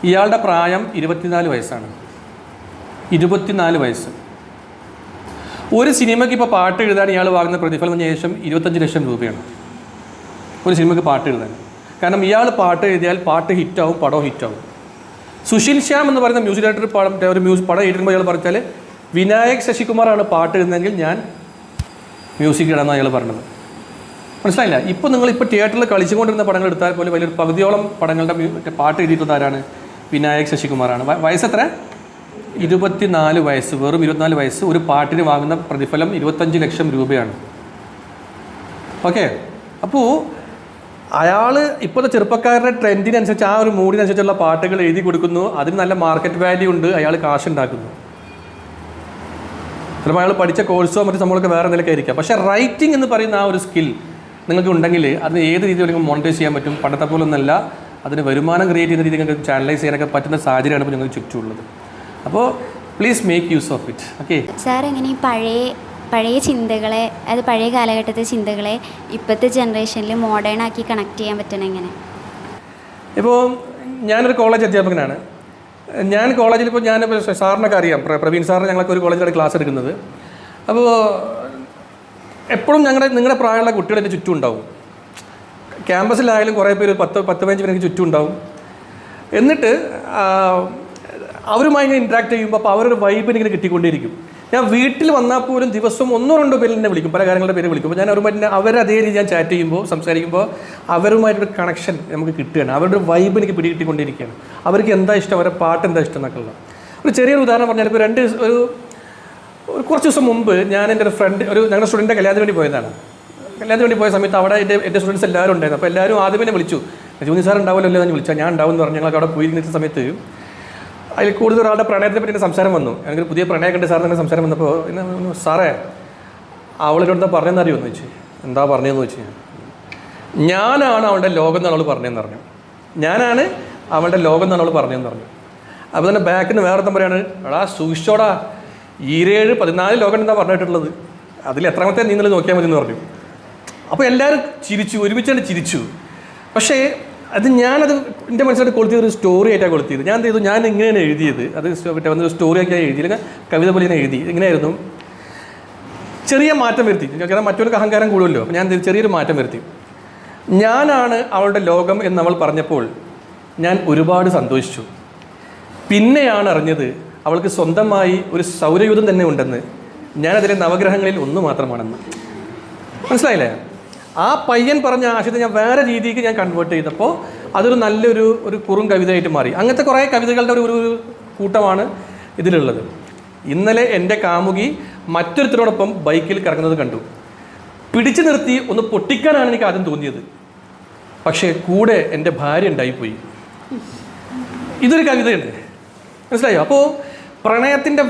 ഇയാളുടെ പ്രായം 24 വയസ്സാണ്. 24 വയസ്സ്. ഒരു സിനിമയ്ക്ക് ഇപ്പോൾ പാട്ട് എഴുതാൻ ഇയാൾ വാങ്ങുന്ന പ്രതിഫലം എന്ന് ഏകദേശം 25 ലക്ഷം രൂപയാണ് ഒരു സിനിമയ്ക്ക് പാട്ട് എഴുതാൻ. കാരണം ഇയാൾ പാട്ട് എഴുതിയാൽ പാട്ട് ഹിറ്റാവും, പടം ഹിറ്റാവും. സുശീൽ ശ്യാം എന്ന് പറയുന്ന മ്യൂസിക് ഡയറക്ടർ ഒരു പടം എഴുതുമ്പോൾ ഇയാൾ പറഞ്ഞാൽ വിനായക് ശശികുമാറാണ് പാട്ട് എഴുതുന്നതെങ്കിൽ ഞാൻ മ്യൂസിക് ഇടാമെന്നാണ് അയാൾ പറഞ്ഞത്. മനസ്സിലായില്ല? ഇപ്പോൾ നിങ്ങളിപ്പോൾ തിയേറ്ററിൽ കളിച്ചുകൊണ്ടിരുന്ന പടങ്ങൾ എടുത്താൽ പോലും വലിയൊരു പകുതിയോളം പടങ്ങളുടെ പാട്ട് എഴുതിയിട്ടുള്ളത് ആരാണ്? വിനായക് ശശികുമാറാണ്. വയസ്സെത്ര? 24 വയസ്സ്. വെറും 24 വയസ്സ്. ഒരു പാട്ടിന് വാങ്ങുന്ന പ്രതിഫലം 25 ലക്ഷം രൂപയാണ്. ഓക്കെ, അപ്പോൾ അയാൾ ഇപ്പോഴത്തെ ചെറുപ്പക്കാരുടെ ട്രെൻഡിനനുസരിച്ച്, ആ ഒരു മൂഡിനനുസരിച്ചുള്ള പാട്ടുകൾ എഴുതി കൊടുക്കുന്നു. അതിന് നല്ല മാർക്കറ്റ് വാല്യൂ ഉണ്ട്. അയാൾ കാശ് ഉണ്ടാക്കുന്നു. ചിലപ്പോൾ അയാൾ പഠിച്ച കോഴ്സോ മറ്റു സംഭവമൊക്കെ വേറെ എന്തെങ്കിലും ആയിരിക്കാം. പക്ഷേ റൈറ്റിംഗ് എന്ന് പറയുന്ന ആ ഒരു സ്കിൽ നിങ്ങൾക്ക് ഉണ്ടെങ്കിൽ അതിന് ഏത് രീതിയിൽ നിങ്ങൾക്ക് മോണിറ്റൈസ് ചെയ്യാൻ പറ്റും. പണ്ടത്തെ പോലൊന്നല്ല, അതിന് വരുമാനം ക്രിയേറ്റ് ചെയ്യുന്ന രീതിയിൽ നിങ്ങൾക്ക് ചാനലൈസ് ചെയ്യാനൊക്കെ പറ്റുന്ന സാഹചര്യമാണ് ഇപ്പോൾ നിങ്ങൾക്ക് ചുറ്റുമുള്ളത്. അപ്പോൾ please make use of it. Okay sir, എങ്ങനെ ഈ പഴയ ചിന്തകളെ, അത് പഴയ കാലഘട്ടത്തെ ചിന്തകളെ ഇപ്പോഴത്തെ ജനറേഷനിൽ മോഡേൺ ആക്കി കണക്ട് ചെയ്യാൻ പറ്റണം എങ്ങനെ? ഇപ്പോൾ ഞാനൊരു കോളേജ് അധ്യാപകനാണ്. ഞാൻ കോളേജിൽ ഇപ്പോൾ സാറിനൊക്കെ അറിയാം, പ്രവീൺ സാറിന് ഞങ്ങളൊക്കെ ഒരു കോളേജിലാണ് ക്ലാസ് എടുക്കുന്നത്. അപ്പോൾ എപ്പോഴും നിങ്ങളുടെ പ്രായമുള്ള കുട്ടികൾ എൻ്റെ ചുറ്റും ഉണ്ടാവും. ക്യാമ്പസിലായാലും കുറേ പേര് 10-15 പേര് എനിക്ക് ചുറ്റും ഉണ്ടാവും. എന്നിട്ട് അവരുമായി ഇങ്ങനെ ഇൻട്രാക്ട് ചെയ്യുമ്പോൾ അപ്പോൾ അവരൊരു വൈബ് എനിക്കിങ്ങനെ കിട്ടിക്കൊണ്ടിരിക്കും. ഞാൻ വീട്ടിൽ വന്നാൽ പോലും ദിവസം 1-2 പേരിൽ എന്നെ വിളിക്കും, പല കാര്യങ്ങളുടെ പേര് വിളിക്കും. അപ്പോൾ ഞാൻ അവരതേ രീതി ഞാൻ ചാറ്റ് ചെയ്യുമ്പോൾ, സംസാരിക്കുമ്പോൾ അവരുമായിട്ടൊരു കണക്ഷൻ നമുക്ക് കിട്ടുകയാണ്. അവരുടെ വൈബ് എനിക്ക് പിടികിട്ടിക്കൊണ്ടിരിക്കുകയാണ്. അവർക്ക് എന്താ ഇഷ്ടം, അവരുടെ പാട്ട് എന്താ ഇഷ്ടം എന്നൊക്കെയുള്ള ഒരു ചെറിയൊരു ഉദാഹരണം പറഞ്ഞാൽ, ഇപ്പോൾ കുറച്ച് ദിവസം മുമ്പ് ഞാൻ എൻ്റെ ഒരു ഫ്രണ്ട്, ഞങ്ങളുടെ സ്റ്റുഡൻറ്റിൻ്റെ കല്യാണത്തിന് വേണ്ടി പോയതാണ്. കല്യാണത്തിന് വേണ്ടി പോയ സമയത്ത് അവിടെ എൻ്റെ സ്റ്റുഡൻസ് എല്ലാവരും ഉണ്ടായിരുന്നു. അപ്പോൾ എല്ലാവരും ആദ്യം തന്നെ വിളിച്ചു, ജൂനി സാർ ഉണ്ടാവുമല്ലോ എന്ന് വിളിച്ചാൽ ഞാൻ ഉണ്ടാവും എന്ന് പറഞ്ഞു. ഞങ്ങൾക്ക് അവിടെ പോയി നിൽക്കുന്ന സമയത്ത് അതിൽ കൂടുതൽ ഒരാളുടെ പ്രണയത്തിനെ പറ്റി സംസാരം വന്നു. എനിക്കൊരു പുതിയ പ്രണയം കണ്ട് സാറിന് സംസാരം വന്നപ്പോൾ സാറേ അവളോട് എന്താ പറഞ്ഞതെന്ന് ചോദിച്ചു. എന്താ പറഞ്ഞതെന്ന് വെച്ച് ഞാനാണ് അവളുടെ ലോകം എന്നാണ് അവൾ പറഞ്ഞതെന്ന് പറഞ്ഞു. ഞാനാണ് അവളുടെ ലോകം എന്നാണ് അവൾ പറഞ്ഞതെന്ന് പറഞ്ഞു. അപ്പോൾ തന്നെ ബാക്കിൽ നിന്ന് വേറെ പറയാണ്, എടാ സൂക്ഷിച്ചോടാ, 14 ലോകം എന്താ പറഞ്ഞിട്ടുള്ളത്, അതിൽ എത്രാമത്തെ നീ നിങ്ങൾ നോക്കിയാൽ മതി എന്ന് പറഞ്ഞു. അപ്പോൾ എല്ലാവരും ചിരിച്ചു, ഒരുമിച്ചാണ് ചിരിച്ചു. പക്ഷേ ഞാനത് എൻ്റെ മനസ്സിലായിട്ട് കൊളുത്തിയത് ഒരു സ്റ്റോറി ആയിട്ടാണ് കൊളുത്തിയത്. ഞാൻ എന്ത് ചെയ്തു, ഞാൻ ഇങ്ങനെയാണ് എഴുതിയത്. അത് വന്നൊരു സ്റ്റോറി ആക്കിയാണ് എഴുതിയത്, കവിത പോലെ ഞാൻ എഴുതി. ഇങ്ങനെയായിരുന്നു, ചെറിയ മാറ്റം വരുത്തി. കാരണം മറ്റൊരു അഹങ്കാരം കൂടുമല്ലോ. ഞാൻ ചെറിയൊരു മാറ്റം വരുത്തി. ഞാനാണ് അവളുടെ ലോകം എന്ന് അവൾ പറഞ്ഞപ്പോൾ ഞാൻ ഒരുപാട് സന്തോഷിച്ചു. പിന്നെയാണ് അറിഞ്ഞത് അവൾക്ക് സ്വന്തമായി ഒരു സൗരയൂഥം തന്നെ ഉണ്ടെന്ന്, ഞാനതിലെ നവഗ്രഹങ്ങളിൽ ഒന്ന് മാത്രമാണെന്ന്. മനസ്സിലായില്ലേ? ആ പയ്യൻ പറഞ്ഞ ആശയത്തെ ഞാൻ വേറെ രീതിക്ക് ഞാൻ കൺവേർട്ട് ചെയ്തപ്പോൾ അതൊരു നല്ലൊരു കുറും കവിതയായിട്ട് മാറി. അങ്ങനത്തെ കുറേ കവിതകളുടെ ഒരു കൂട്ടമാണ് ഇതിലുള്ളത്. ഇന്നലെ എൻ്റെ കാമുകി മറ്റൊരുത്തരോടൊപ്പം ബൈക്കിൽ കറങ്ങുന്നത് കണ്ടു. പിടിച്ചു നിർത്തി ഒന്ന് പൊട്ടിക്കാനാണ് എനിക്ക് ആദ്യം തോന്നിയത്, പക്ഷേ കൂടെ എൻ്റെ ഭാര്യ ഉണ്ടായിപ്പോയി. ഇതൊരു കവിതയുണ്ട്, മനസ്സിലായോ? അപ്പോൾ പ്രണയത്തിൻ്റെ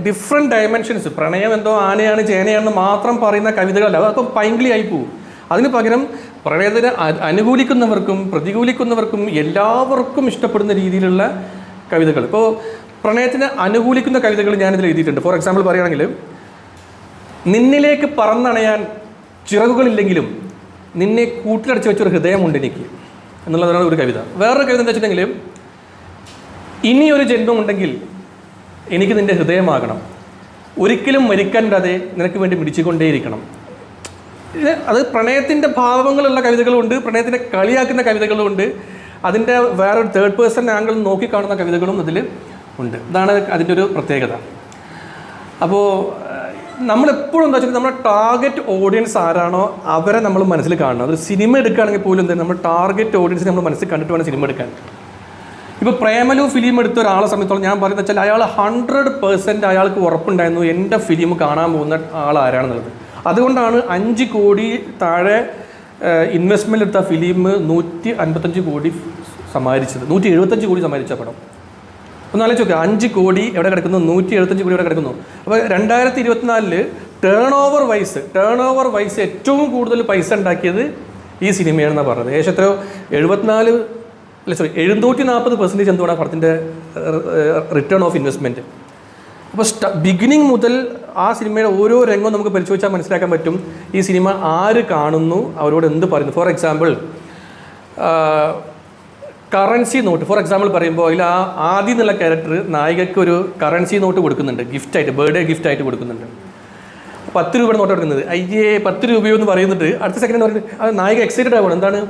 ഡിഫറെൻറ്റ് ഡയമെൻഷൻസ്, പ്രണയം എന്തോ ആനയാണ് ചേനയാണെന്ന് മാത്രം പറയുന്ന കവിതകളല്ല, അതൊക്കെ പൈങ്കിളി ആയി പോകും. അതിന് പകരം പ്രണയത്തിന് അനുകൂലിക്കുന്നവർക്കും പ്രതികൂലിക്കുന്നവർക്കും എല്ലാവർക്കും ഇഷ്ടപ്പെടുന്ന രീതിയിലുള്ള കവിതകൾ. ഇപ്പോൾ പ്രണയത്തിന് അനുകൂലിക്കുന്ന കവിതകൾ ഞാനിതിൽ എഴുതിയിട്ടുണ്ട്. ഫോർ എക്സാമ്പിൾ പറയുകയാണെങ്കിൽ, നിന്നിലേക്ക് പറന്നണയാൻ ചിറകുകളില്ലെങ്കിലും നിന്നെ കൂട്ടിലടച്ച് വെച്ചൊരു ഹൃദയമുണ്ട് എനിക്ക് എന്നുള്ളതാണ് ഒരു കവിത. വേറൊരു കവിത എന്താ വെച്ചിട്ടുണ്ടെങ്കിൽ, ഇനിയൊരു ജന്മമുണ്ടെങ്കിൽ എനിക്ക് നിൻ്റെ ഹൃദയമാകണം, ഒരിക്കലും മരിക്കാൻ വിടാതെ നിനക്ക് വേണ്ടി മിടിച്ചുകൊണ്ടേയിരിക്കണം. അത് പ്രണയത്തിൻ്റെ ഭാവങ്ങളുള്ള കവിതകളുണ്ട്, പ്രണയത്തിൻ്റെ കളിയാക്കുന്ന കവിതകളുമുണ്ട്, അതിൻ്റെ വേറൊരു തേർഡ് പേഴ്സൺ ആംഗിൾ നോക്കിക്കാണുന്ന കവിതകളും അതിൽ ഉണ്ട്. ഇതാണ് അതിൻ്റെ ഒരു പ്രത്യേകത. അപ്പോൾ നമ്മളെപ്പോഴും എന്താ വെച്ചാൽ നമ്മുടെ ടാർഗറ്റ് ഓഡിയൻസ് ആരാണോ അവരെ നമ്മൾ മനസ്സിൽ കാണണം. അതൊരു സിനിമ എടുക്കുകയാണെങ്കിൽ പോലും എന്താ, നമ്മൾ ടാർഗറ്റ് ഓഡിയൻസിനെ നമ്മൾ മനസ്സിൽ കണ്ടിട്ട് വേണം സിനിമ എടുക്കാൻ. ഇപ്പോൾ പ്രേമലു ഫിലിം എടുത്ത ഒരാളെ സംബന്ധിച്ചോളം ഞാൻ പറയുന്നത് വെച്ചാൽ അയാൾ 100% അയാൾക്ക് ഉറപ്പുണ്ടായിരുന്നു എൻ്റെ ഫിലിം കാണാൻ പോകുന്ന ആൾ ആരാണെന്നുള്ളത്. അതുകൊണ്ടാണ് 5 കോടി താഴെ ഇൻവെസ്റ്റ്മെൻ്റ് എടുത്ത ഫിലിം 155 കോടി സമാഹരിച്ചത്, 175 കോടി സമാഹരിച്ച പടം. ഒന്ന് ആലോചിച്ച് നോക്കുക, 5 കോടി എവിടെ കിടക്കുന്നു, 175 കോടി എവിടെ കിടക്കുന്നു. അപ്പോൾ 2024 ടേൺ ഓവർ വൈസ് ഏറ്റവും കൂടുതൽ പൈസ ഉണ്ടാക്കിയത് ഈ സിനിമയാണെന്നാണ് പറഞ്ഞത്. ഏകദേശം എത്രയോ 740% എന്തുവാണ് പടത്തിൻ്റെ റിട്ടേൺ ഓഫ് ഇൻവെസ്റ്റ്മെൻറ്റ്. അപ്പോൾ ബിഗിനിങ് മുതൽ ആ സിനിമയുടെ ഓരോ രംഗവും നമുക്ക് പരിശോധിച്ചാൽ മനസ്സിലാക്കാൻ പറ്റും ഈ സിനിമ ആര് കാണുന്നു, അവരോട് എന്ത് പറയുന്നു. For example currency note, for example പറയുമ്പോൾ അതിൽ ആ ആദ്യം എന്നുള്ള ക്യാരക്ടർ നായികയ്ക്ക് ഒരു കറൻസി നോട്ട് കൊടുക്കുന്നുണ്ട്, ഗിഫ്റ്റായിട്ട്, ബർത്ത്ഡേ ഗിഫ്റ്റായിട്ട് കൊടുക്കുന്നുണ്ട്. 10 രൂപയുടെ നോട്ട് കൊടുക്കുന്നത്. 10 രൂപയോ എന്ന് പറയുന്നുണ്ട്. അടുത്ത സെക്കൻഡ് പറഞ്ഞിട്ട് അത് നായിക എക്സൈറ്റഡ് ആവണം. എന്താണ്,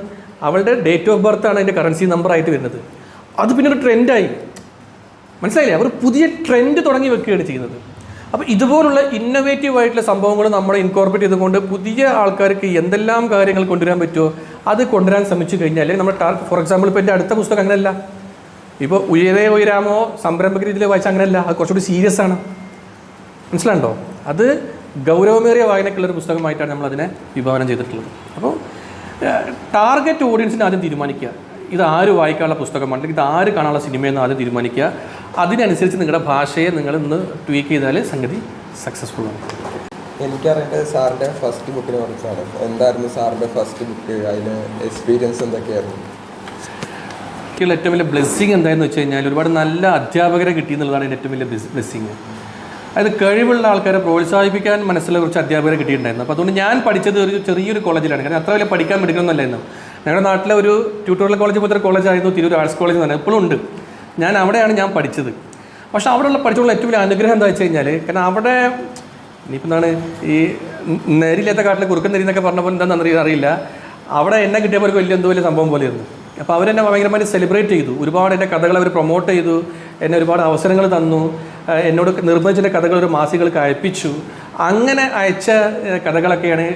അവളുടെ ഡേറ്റ് ഓഫ് ബർത്ത് ആണ് അതിൻ്റെ കറൻസി നമ്പർ ആയിട്ട് വരുന്നത്. അത് പിന്നെ ഒരു ട്രെൻഡായി, മനസ്സിലായില്ലേ? അവർ പുതിയ ട്രെൻഡ് തുടങ്ങി വെക്കുകയാണ് ചെയ്യുന്നത്. അപ്പോൾ ഇതുപോലുള്ള ഇന്നോവേറ്റീവ് ആയിട്ടുള്ള സംഭവങ്ങൾ നമ്മൾ ഇൻകോർപ്പറേറ്റ് ചെയ്തുകൊണ്ട് പുതിയ ആൾക്കാർക്ക് എന്തെല്ലാം കാര്യങ്ങൾ കൊണ്ടുവരാൻ പറ്റുമോ അത് കൊണ്ടുവരാൻ ശ്രമിച്ചു കഴിഞ്ഞാൽ അല്ലെങ്കിൽ നമ്മുടെ ഫോർ എക്സാമ്പിൾ ഇപ്പോൾ എൻ്റെ അടുത്ത പുസ്തകം അങ്ങനെയല്ല. ഇപ്പോൾ ഉയരാമോ സംരംഭക രീതിയിൽ വായിച്ചാൽ അങ്ങനെയല്ല, അത് കുറച്ചുകൂടി സീരിയസ് ആണ്, മനസ്സിലാണ്ടോ? അത് ഗൗരവമേറിയ വായനക്കുള്ളൊരു പുസ്തകമായിട്ടാണ് നമ്മളതിനെ വിഭാവനം ചെയ്തിട്ടുള്ളത്. അപ്പോൾ ടാർഗറ്റ് ഓഡിയൻസിനെ ആദ്യം തീരുമാനിക്കുക, ഇത് ആര് വായിക്കാനുള്ള പുസ്തകമാണ്, ഇത് ആര് കാണാനുള്ള സിനിമയെന്ന് ആദ്യം തീരുമാനിക്കുക. അതിനനുസരിച്ച് നിങ്ങളുടെ ഭാഷയെ നിങ്ങൾ ഇന്ന് ട്വീക്ക് ചെയ്താൽ സംഗതി സക്സസ്ഫുൾ ആണ്. എനിക്കറിയേണ്ടത് സാറിൻ്റെ ഫസ്റ്റ് ബുക്കിനെ കുറിച്ചാണ്. എന്തായിരുന്നു സാറിൻ്റെ ഫസ്റ്റ് ബുക്ക്, അതിന് എക്സ്പീരിയൻസ് എന്തൊക്കെയായിരുന്നു? എനിക്കുള്ള ഏറ്റവും വലിയ ബ്ലെസ്സിങ് എന്താണെന്ന് വെച്ച് കഴിഞ്ഞാൽ ഒരുപാട് നല്ല അധ്യാപകരെ കിട്ടിയെന്നുള്ളതാണ് എൻ്റെ ഏറ്റവും വലിയ ബ്ലെസ്സിങ്. അതായത് കഴിവുള്ള ആൾക്കാരെ പ്രോത്സാഹിപ്പിക്കാൻ മനസ്സിലുള്ള കുറച്ച് അധ്യാപകരെ കിട്ടിയിട്ടുണ്ടായിരുന്നു. അപ്പോൾ അതുകൊണ്ട് ഞാൻ പഠിച്ചത് ഒരു ചെറിയൊരു കോളേജിലാണ്. കാരണം അത്ര വലിയ പഠിക്കാൻ പഠിക്കണമെന്നല്ലായിരുന്നു. ഞങ്ങളുടെ നാട്ടിലെ ഒരു ട്യൂട്ടോറിയൽ കോളേജ് പോലത്തെ കോളേജായിരുന്നു തിരൂർ ആർട്സ് കോളേജ് എന്ന് പറഞ്ഞാൽ, ഇപ്പോഴും ഉണ്ട്. അവിടെയാണ് ഞാൻ പഠിച്ചത്. പക്ഷേ അവിടെയുള്ള പഠിച്ചുള്ള ഏറ്റവും വലിയ അനുഗ്രഹം എന്താ വെച്ച് കഴിഞ്ഞാൽ, കാരണം അവിടെ ഇനിയിപ്പോൾ എന്താണ് ഈ നെരിയില്ലാത്ത കാട്ടിൽ കുറുക്കൻ നെരി എന്നൊക്കെ പറഞ്ഞ പോലെ എന്താണെന്ന് അറിയില്ല, അവിടെ എന്നെ കിട്ടിയപ്പോൾ ഒരു എന്തോ വലിയ സംഭവം പോലെയായിരുന്നു. അപ്പോൾ അവരെന്നെ ഭയങ്കരമായിട്ട് സെലിബ്രേറ്റ് ചെയ്തു. ഒരുപാട് എൻ്റെ കഥകൾ അവർ പ്രൊമോട്ട് ചെയ്തു, എന്നെ ഒരുപാട് അവസരങ്ങൾ തന്നു, എന്നോട് നിർബന്ധിച്ചിൻ്റെ കഥകൾ ഒരു മാസികൾക്ക് അയപ്പിച്ചു. അങ്ങനെ അയച്ച കഥകളൊക്കെയാണ്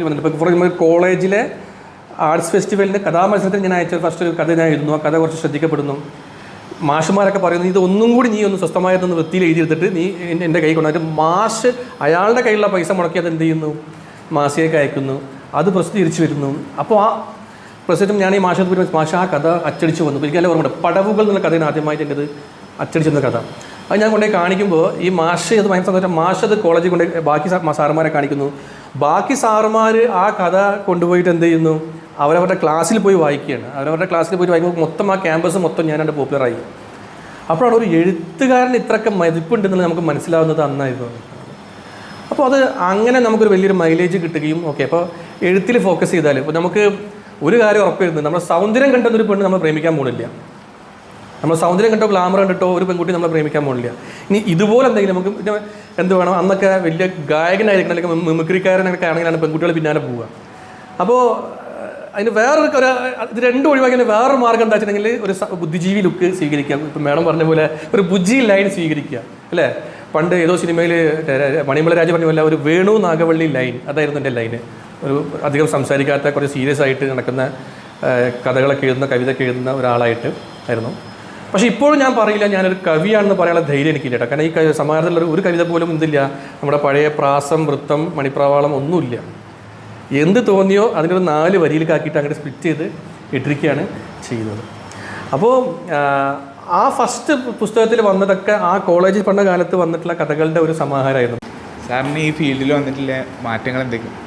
ഇപ്പോൾ ഫോർ എക്സാമ്പിൾ കോളേജിലെ ആർട്സ് ഫെസ്റ്റിവലിൻ്റെ കഥാമത്സരത്തിൽ ഞാൻ അയച്ച ഫസ്റ്റ് ഒരു കഥ ഞാൻ എഴുതുന്നു. ആ കഥ കുറച്ച് ശ്രദ്ധിക്കപ്പെടുന്നു. മാഷന്മാരൊക്കെ പറയുന്നു, ഇത് ഒന്നും കൂടി നീ ഒന്ന് സ്വസ്ഥമായിട്ടൊന്ന് വൃത്തിയിൽ എഴുതിയെടുത്തിട്ട് നീ എൻ്റെ കൈ കൊണ്ടുവന്നിട്ട് മാഷ് അയാളുടെ കയ്യിലുള്ള പൈസ മുടക്കി അത് എന്ത് ചെയ്യുന്നു, മാസികയ്ക്ക് അയക്കുന്നു. അത് പ്രസിദ്ധീകരിച്ച് വരുന്നു. അപ്പോൾ ആ പ്രസിദ്ധം ഞാൻ ഈ മാഷ ആ കഥ അച്ചടിച്ച് വന്നു. എനിക്കെല്ലാം ഓർമ്മയുണ്ട്, പടവുകൾ എന്നുള്ള കഥയാണ് ആദ്യമായിട്ട് എൻ്റെ അച്ചടിച്ചെന്ന കഥ. അത് ഞാൻ കൊണ്ടുപോയി കാണിക്കുമ്പോൾ ഈ മാഷ് അത് ഭയങ്കര സന്തോഷം. മാഷ് അത് കോളേജിൽ കൊണ്ട് ബാക്കി സാറുമാരെ കാണിക്കുന്നു. ബാക്കി സാറുമാർ ആ കഥ കൊണ്ടുപോയിട്ട് എന്ത് ചെയ്യുന്നു, അവരവരുടെ ക്ലാസ്സിൽ പോയി വായിക്കുകയാണ്. അവരവരുടെ ക്ലാസ്സിൽ പോയി വായിക്കുമ്പോൾ മൊത്തം ആ ക്യാമ്പസ് മൊത്തം ഞാനവിടെ പോപ്പുലറായി. അപ്പോഴാണ് ഒരു എഴുത്തുകാരന് ഇത്രയൊക്കെ മതിപ്പുണ്ടെന്നുള്ളത് നമുക്ക് മനസ്സിലാവുന്നത് അന്നായിരുന്നു. അപ്പോൾ അത് അങ്ങനെ നമുക്കൊരു വലിയൊരു മൈലേജ് കിട്ടുകയും ഓക്കെ. അപ്പോൾ എഴുത്തിൽ ഫോക്കസ് ചെയ്താൽ ഇപ്പോൾ നമുക്ക് ഒരു കാര്യം ഉറപ്പായിരുന്നു, നമ്മുടെ സൗന്ദര്യം കണ്ടെന്നൊരു പെണ്ണ് നമ്മൾ പ്രേമിക്കാൻ പോകുന്നില്ല. നമ്മൾ സൗന്ദര്യം കണ്ടോ ഗ്ലാമർ കണ്ടിട്ടോ ഒരു പെൺകുട്ടി നമ്മളെ പ്രേമിക്കാൻ പോകുന്നില്ല. ഇനി ഇതുപോലെ എന്തെങ്കിലും നമുക്ക് പിന്നെ എന്ത് വേണം, അന്നൊക്കെ വലിയ ഗായകനായിരിക്കണം അല്ലെങ്കിൽ മിമിക്രിക്കാരനൊക്കെ ആണെങ്കിലാണ് പെൺകുട്ടികൾ പിന്നാലെ പോവുക. അപ്പോൾ അതിന് വേറൊരു ഇത് രണ്ടും ഒഴിവാക്കിയ വേറൊരു മാർഗ്ഗം എന്താ വെച്ചിട്ടുണ്ടെങ്കിൽ ഒരു ബുദ്ധിജീവി ലുക്ക് സ്വീകരിക്കാം. ഇപ്പം മേഡം പറഞ്ഞ പോലെ ഒരു ബുജ്ജി ലൈൻ സ്വീകരിക്കുക അല്ലേ. പണ്ട് ഏതോ സിനിമയിൽ മണിമല രാജ പറഞ്ഞ പോലെ ഒരു വേണു നാഗവള്ളി ലൈൻ, അതായിരുന്നു എൻ്റെ ലൈന്. ഒരു അധികം സംസാരിക്കാത്ത കുറച്ച് സീരിയസ് ആയിട്ട് നടക്കുന്ന കഥകളൊക്കെ എഴുതുന്ന കവിതയൊക്കെ എഴുതുന്ന ഒരാളായിട്ട് ആയിരുന്നു. പക്ഷേ ഇപ്പോഴും ഞാൻ പറയില്ല ഞാനൊരു കവിയാണെന്ന് പറയാനുള്ള ധൈര്യം എനിക്കില്ല കേട്ടോ. കാരണം ഈ സമാജത്തിലുള്ള ഒരു കവിത പോലും എന്തില്ല, നമ്മുടെ പഴയ പ്രാസം, വൃത്തം, മണിപ്രവാളം ഒന്നുമില്ല. എന്ത് തോന്നിയോ അതിൻ്റെ ഒരു 4 വരിയിലേക്കാക്കിയിട്ട് അങ്ങോട്ട് സ്പ്ലിറ്റ് ചെയ്ത് ഇട്ടിരിക്കുകയാണ് ചെയ്യുന്നത്. അപ്പോൾ ആ ഫസ്റ്റ് പുസ്തകത്തിൽ വന്നതൊക്കെ ആ കോളേജിൽ പഠന കാലത്ത് വന്നിട്ടുള്ള കഥകളുടെ ഒരു സമാഹാരമായിരുന്നു. സാറിന് ഈ ഫീൽഡിൽ വന്നിട്ടുള്ള മാറ്റങ്ങൾ എന്തൊക്കെയാണ്?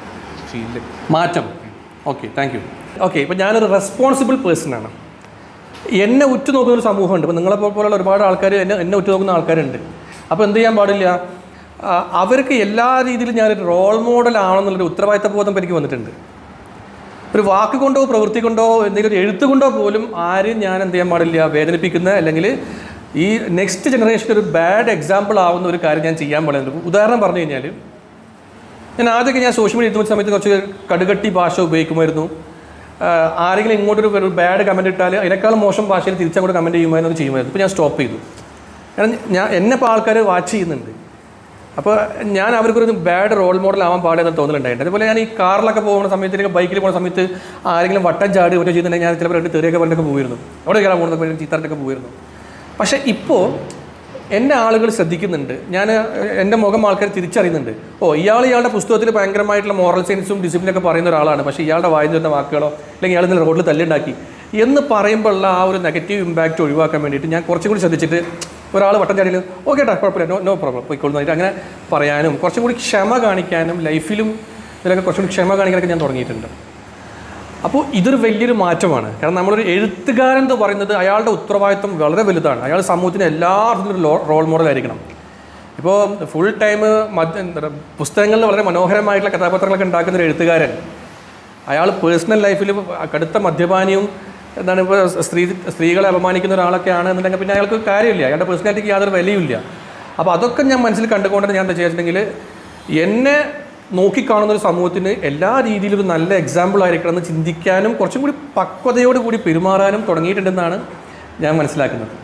ഫീൽഡ് മാറ്റം, ഓക്കെ, താങ്ക് യു. ഓക്കെ, ഇപ്പോൾ ഞാനൊരു റെസ്പോൺസിബിൾ പേഴ്സണാണ്. എന്നെ ഉറ്റുനോക്കുന്ന ഒരു സമൂഹമുണ്ട്. ഇപ്പോൾ നിങ്ങളെപ്പോലുള്ള ഒരുപാട് ആൾക്കാർ എന്നെ ഉറ്റുനോക്കുന്ന ആൾക്കാരുണ്ട്. അപ്പോൾ എന്ത് ചെയ്യാൻ പാടില്ല, അവർക്ക് എല്ലാ രീതിയിലും ഞാനൊരു റോൾ മോഡൽ ആണെന്നുള്ളൊരു ഉത്തരവാദിത്ത ബോധം എനിക്ക് വന്നിട്ടുണ്ട്. ഒരു വാക്ക് കൊണ്ടോ പ്രവൃത്തി കൊണ്ടോ എന്തെങ്കിലും ഒരു എഴുത്ത് കൊണ്ടോ പോലും ആരും ഞാൻ എന്ത് ചെയ്യാൻ പാടില്ല, വേദനിപ്പിക്കുന്ന അല്ലെങ്കിൽ ഈ നെക്സ്റ്റ് ജനറേഷൻ ഒരു ബാഡ് എക്സാമ്പിൾ ആവുന്ന ഒരു കാര്യം ഞാൻ ചെയ്യാൻ പാടില്ല. ഉദാഹരണം പറഞ്ഞു കഴിഞ്ഞാൽ, ഞാൻ ആദ്യമൊക്കെ ഞാൻ സോഷ്യൽ മീഡിയ എത്തുന്ന സമയത്ത് കുറച്ച് കടുകട്ടി ഭാഷ ഉപയോഗിക്കുമായിരുന്നു. ആരെങ്കിലും ഇങ്ങോട്ടൊരു ബാഡ് കമൻറ്റ് ഇട്ടാൽ അതിനേക്കാളും മോശം ഭാഷയിൽ തിരിച്ചങ്ങോട്ട് കമൻറ്റ് ചെയ്യുമായിരുന്നു. ഇപ്പോൾ ഞാൻ സ്റ്റോപ്പ് ചെയ്തു. കാരണം എന്നെ ഇപ്പോൾ ആൾക്കാർ വാച്ച് ചെയ്യുന്നുണ്ട്. അപ്പോൾ ഞാൻ അവർക്കൊരു ബാഡ് റോൾ മോഡൽ ആവാൻ പാടില്ലെന്ന് തോന്നലുണ്ടായിട്ടുണ്ട്. അതുപോലെ ഞാൻ ഈ കാറിലൊക്കെ പോകുന്ന സമയത്ത്, ബൈക്കിൽ പോകുന്ന സമയത്ത് ആരെങ്കിലും വട്ടം ചാടി ഒറ്റ ചെയ്യുന്നുണ്ടെങ്കിൽ ഞാൻ ചിലപ്പോൾ 2 തെറിയൊക്കെ പറഞ്ഞൊക്കെ പോയിരുന്നു. അവിടെ കയറാൻ പോകുന്ന ചീത്തറൊക്കെ പോയിരുന്നു. പക്ഷേ ഇപ്പോൾ എന്നെ ആളുകൾ ശ്രദ്ധിക്കുന്നുണ്ട്. എൻ്റെ മുഖം ആൾക്കാർ തിരിച്ചറിയുന്നുണ്ട്. ഇയാളുടെ പുസ്തകത്തിൽ ഭയങ്കരമായിട്ടുള്ള മോറൽ സയൻസും ഡിസിപ്ലിനൊക്കെ പറയുന്ന ഒരാളാണ്, പക്ഷേ ഇയാളുടെ വായിൽ വരുന്ന വാക്കുകളോ അല്ലെങ്കിൽ ഇയാൾ ഇന്നലെ റോഡിൽ തല്ലുണ്ടാക്കി എന്ന് പറയുമ്പോഴുള്ള ആ ഒരു നെഗറ്റീവ് ഇമ്പാക്റ്റ് ഒഴിവാക്കാൻ വേണ്ടിയിട്ട് ഞാൻ കുറച്ചും കൂടി ശ്രദ്ധിച്ചിട്ട് ഒരാൾ വട്ടം ചാടിയിൽ ഓക്കെ ഏട്ടാ കുഴപ്പമില്ല, നോ പ്രോബ്ലം, പോയിക്കൊള്ളുന്നതായിട്ട് അങ്ങനെ പറയാനും കുറച്ചും കൂടി ക്ഷമ കാണിക്കാനും ലൈഫിലും ഇതിലൊക്കെ കുറച്ചും കൂടി ക്ഷമ കാണിക്കാനൊക്കെ ഞാൻ തുടങ്ങിയിട്ടുണ്ട്. അപ്പോൾ ഇതൊരു വലിയൊരു മാറ്റമാണ്. കാരണം നമ്മളൊരു എഴുത്തുകാരൻ എന്ന് പറയുന്നത് അയാളുടെ ഉത്തരവാദിത്വം വളരെ വലുതാണ്. അയാൾ സമൂഹത്തിന് എല്ലാ അർത്ഥത്തിലും റോൾ മോഡലായിരിക്കണം. ഇപ്പോൾ ഫുൾ ടൈം പുസ്തകങ്ങളിൽ വളരെ മനോഹരമായിട്ടുള്ള കഥാപാത്രങ്ങളൊക്കെ ഉണ്ടാക്കുന്ന ഒരു എഴുത്തുകാരൻ അയാൾ പേഴ്സണൽ ലൈഫിൽ കടുത്ത മദ്യപാനിയും ഇപ്പോൾ സ്ത്രീകളെ അപമാനിക്കുന്ന ഒരാളൊക്കെ ആണ് എന്നുണ്ടെങ്കിൽ പിന്നെ അയാൾക്ക് കാര്യമില്ല, അയാളുടെ പേഴ്സണാലിറ്റിക്ക് യാതൊരു വിലയുമില്ല. അപ്പോൾ അതൊക്കെ ഞാൻ മനസ്സിൽ കണ്ടുകൊണ്ടാണ് ഞാൻ എന്താ ചെയ്യുന്നുണ്ടെങ്കിൽ എന്നെ നോക്കിക്കാണുന്ന ഒരു സമൂഹത്തിന് എല്ലാ രീതിയിലും ഒരു നല്ല എക്സാമ്പിൾ ആയിരിക്കണം എന്ന് ചിന്തിക്കാനും കുറച്ചും കൂടി പക്വതയോട് കൂടി പെരുമാറാനും തുടങ്ങിയിട്ടുണ്ടെന്നാണ് ഞാൻ മനസ്സിലാക്കുന്നത്.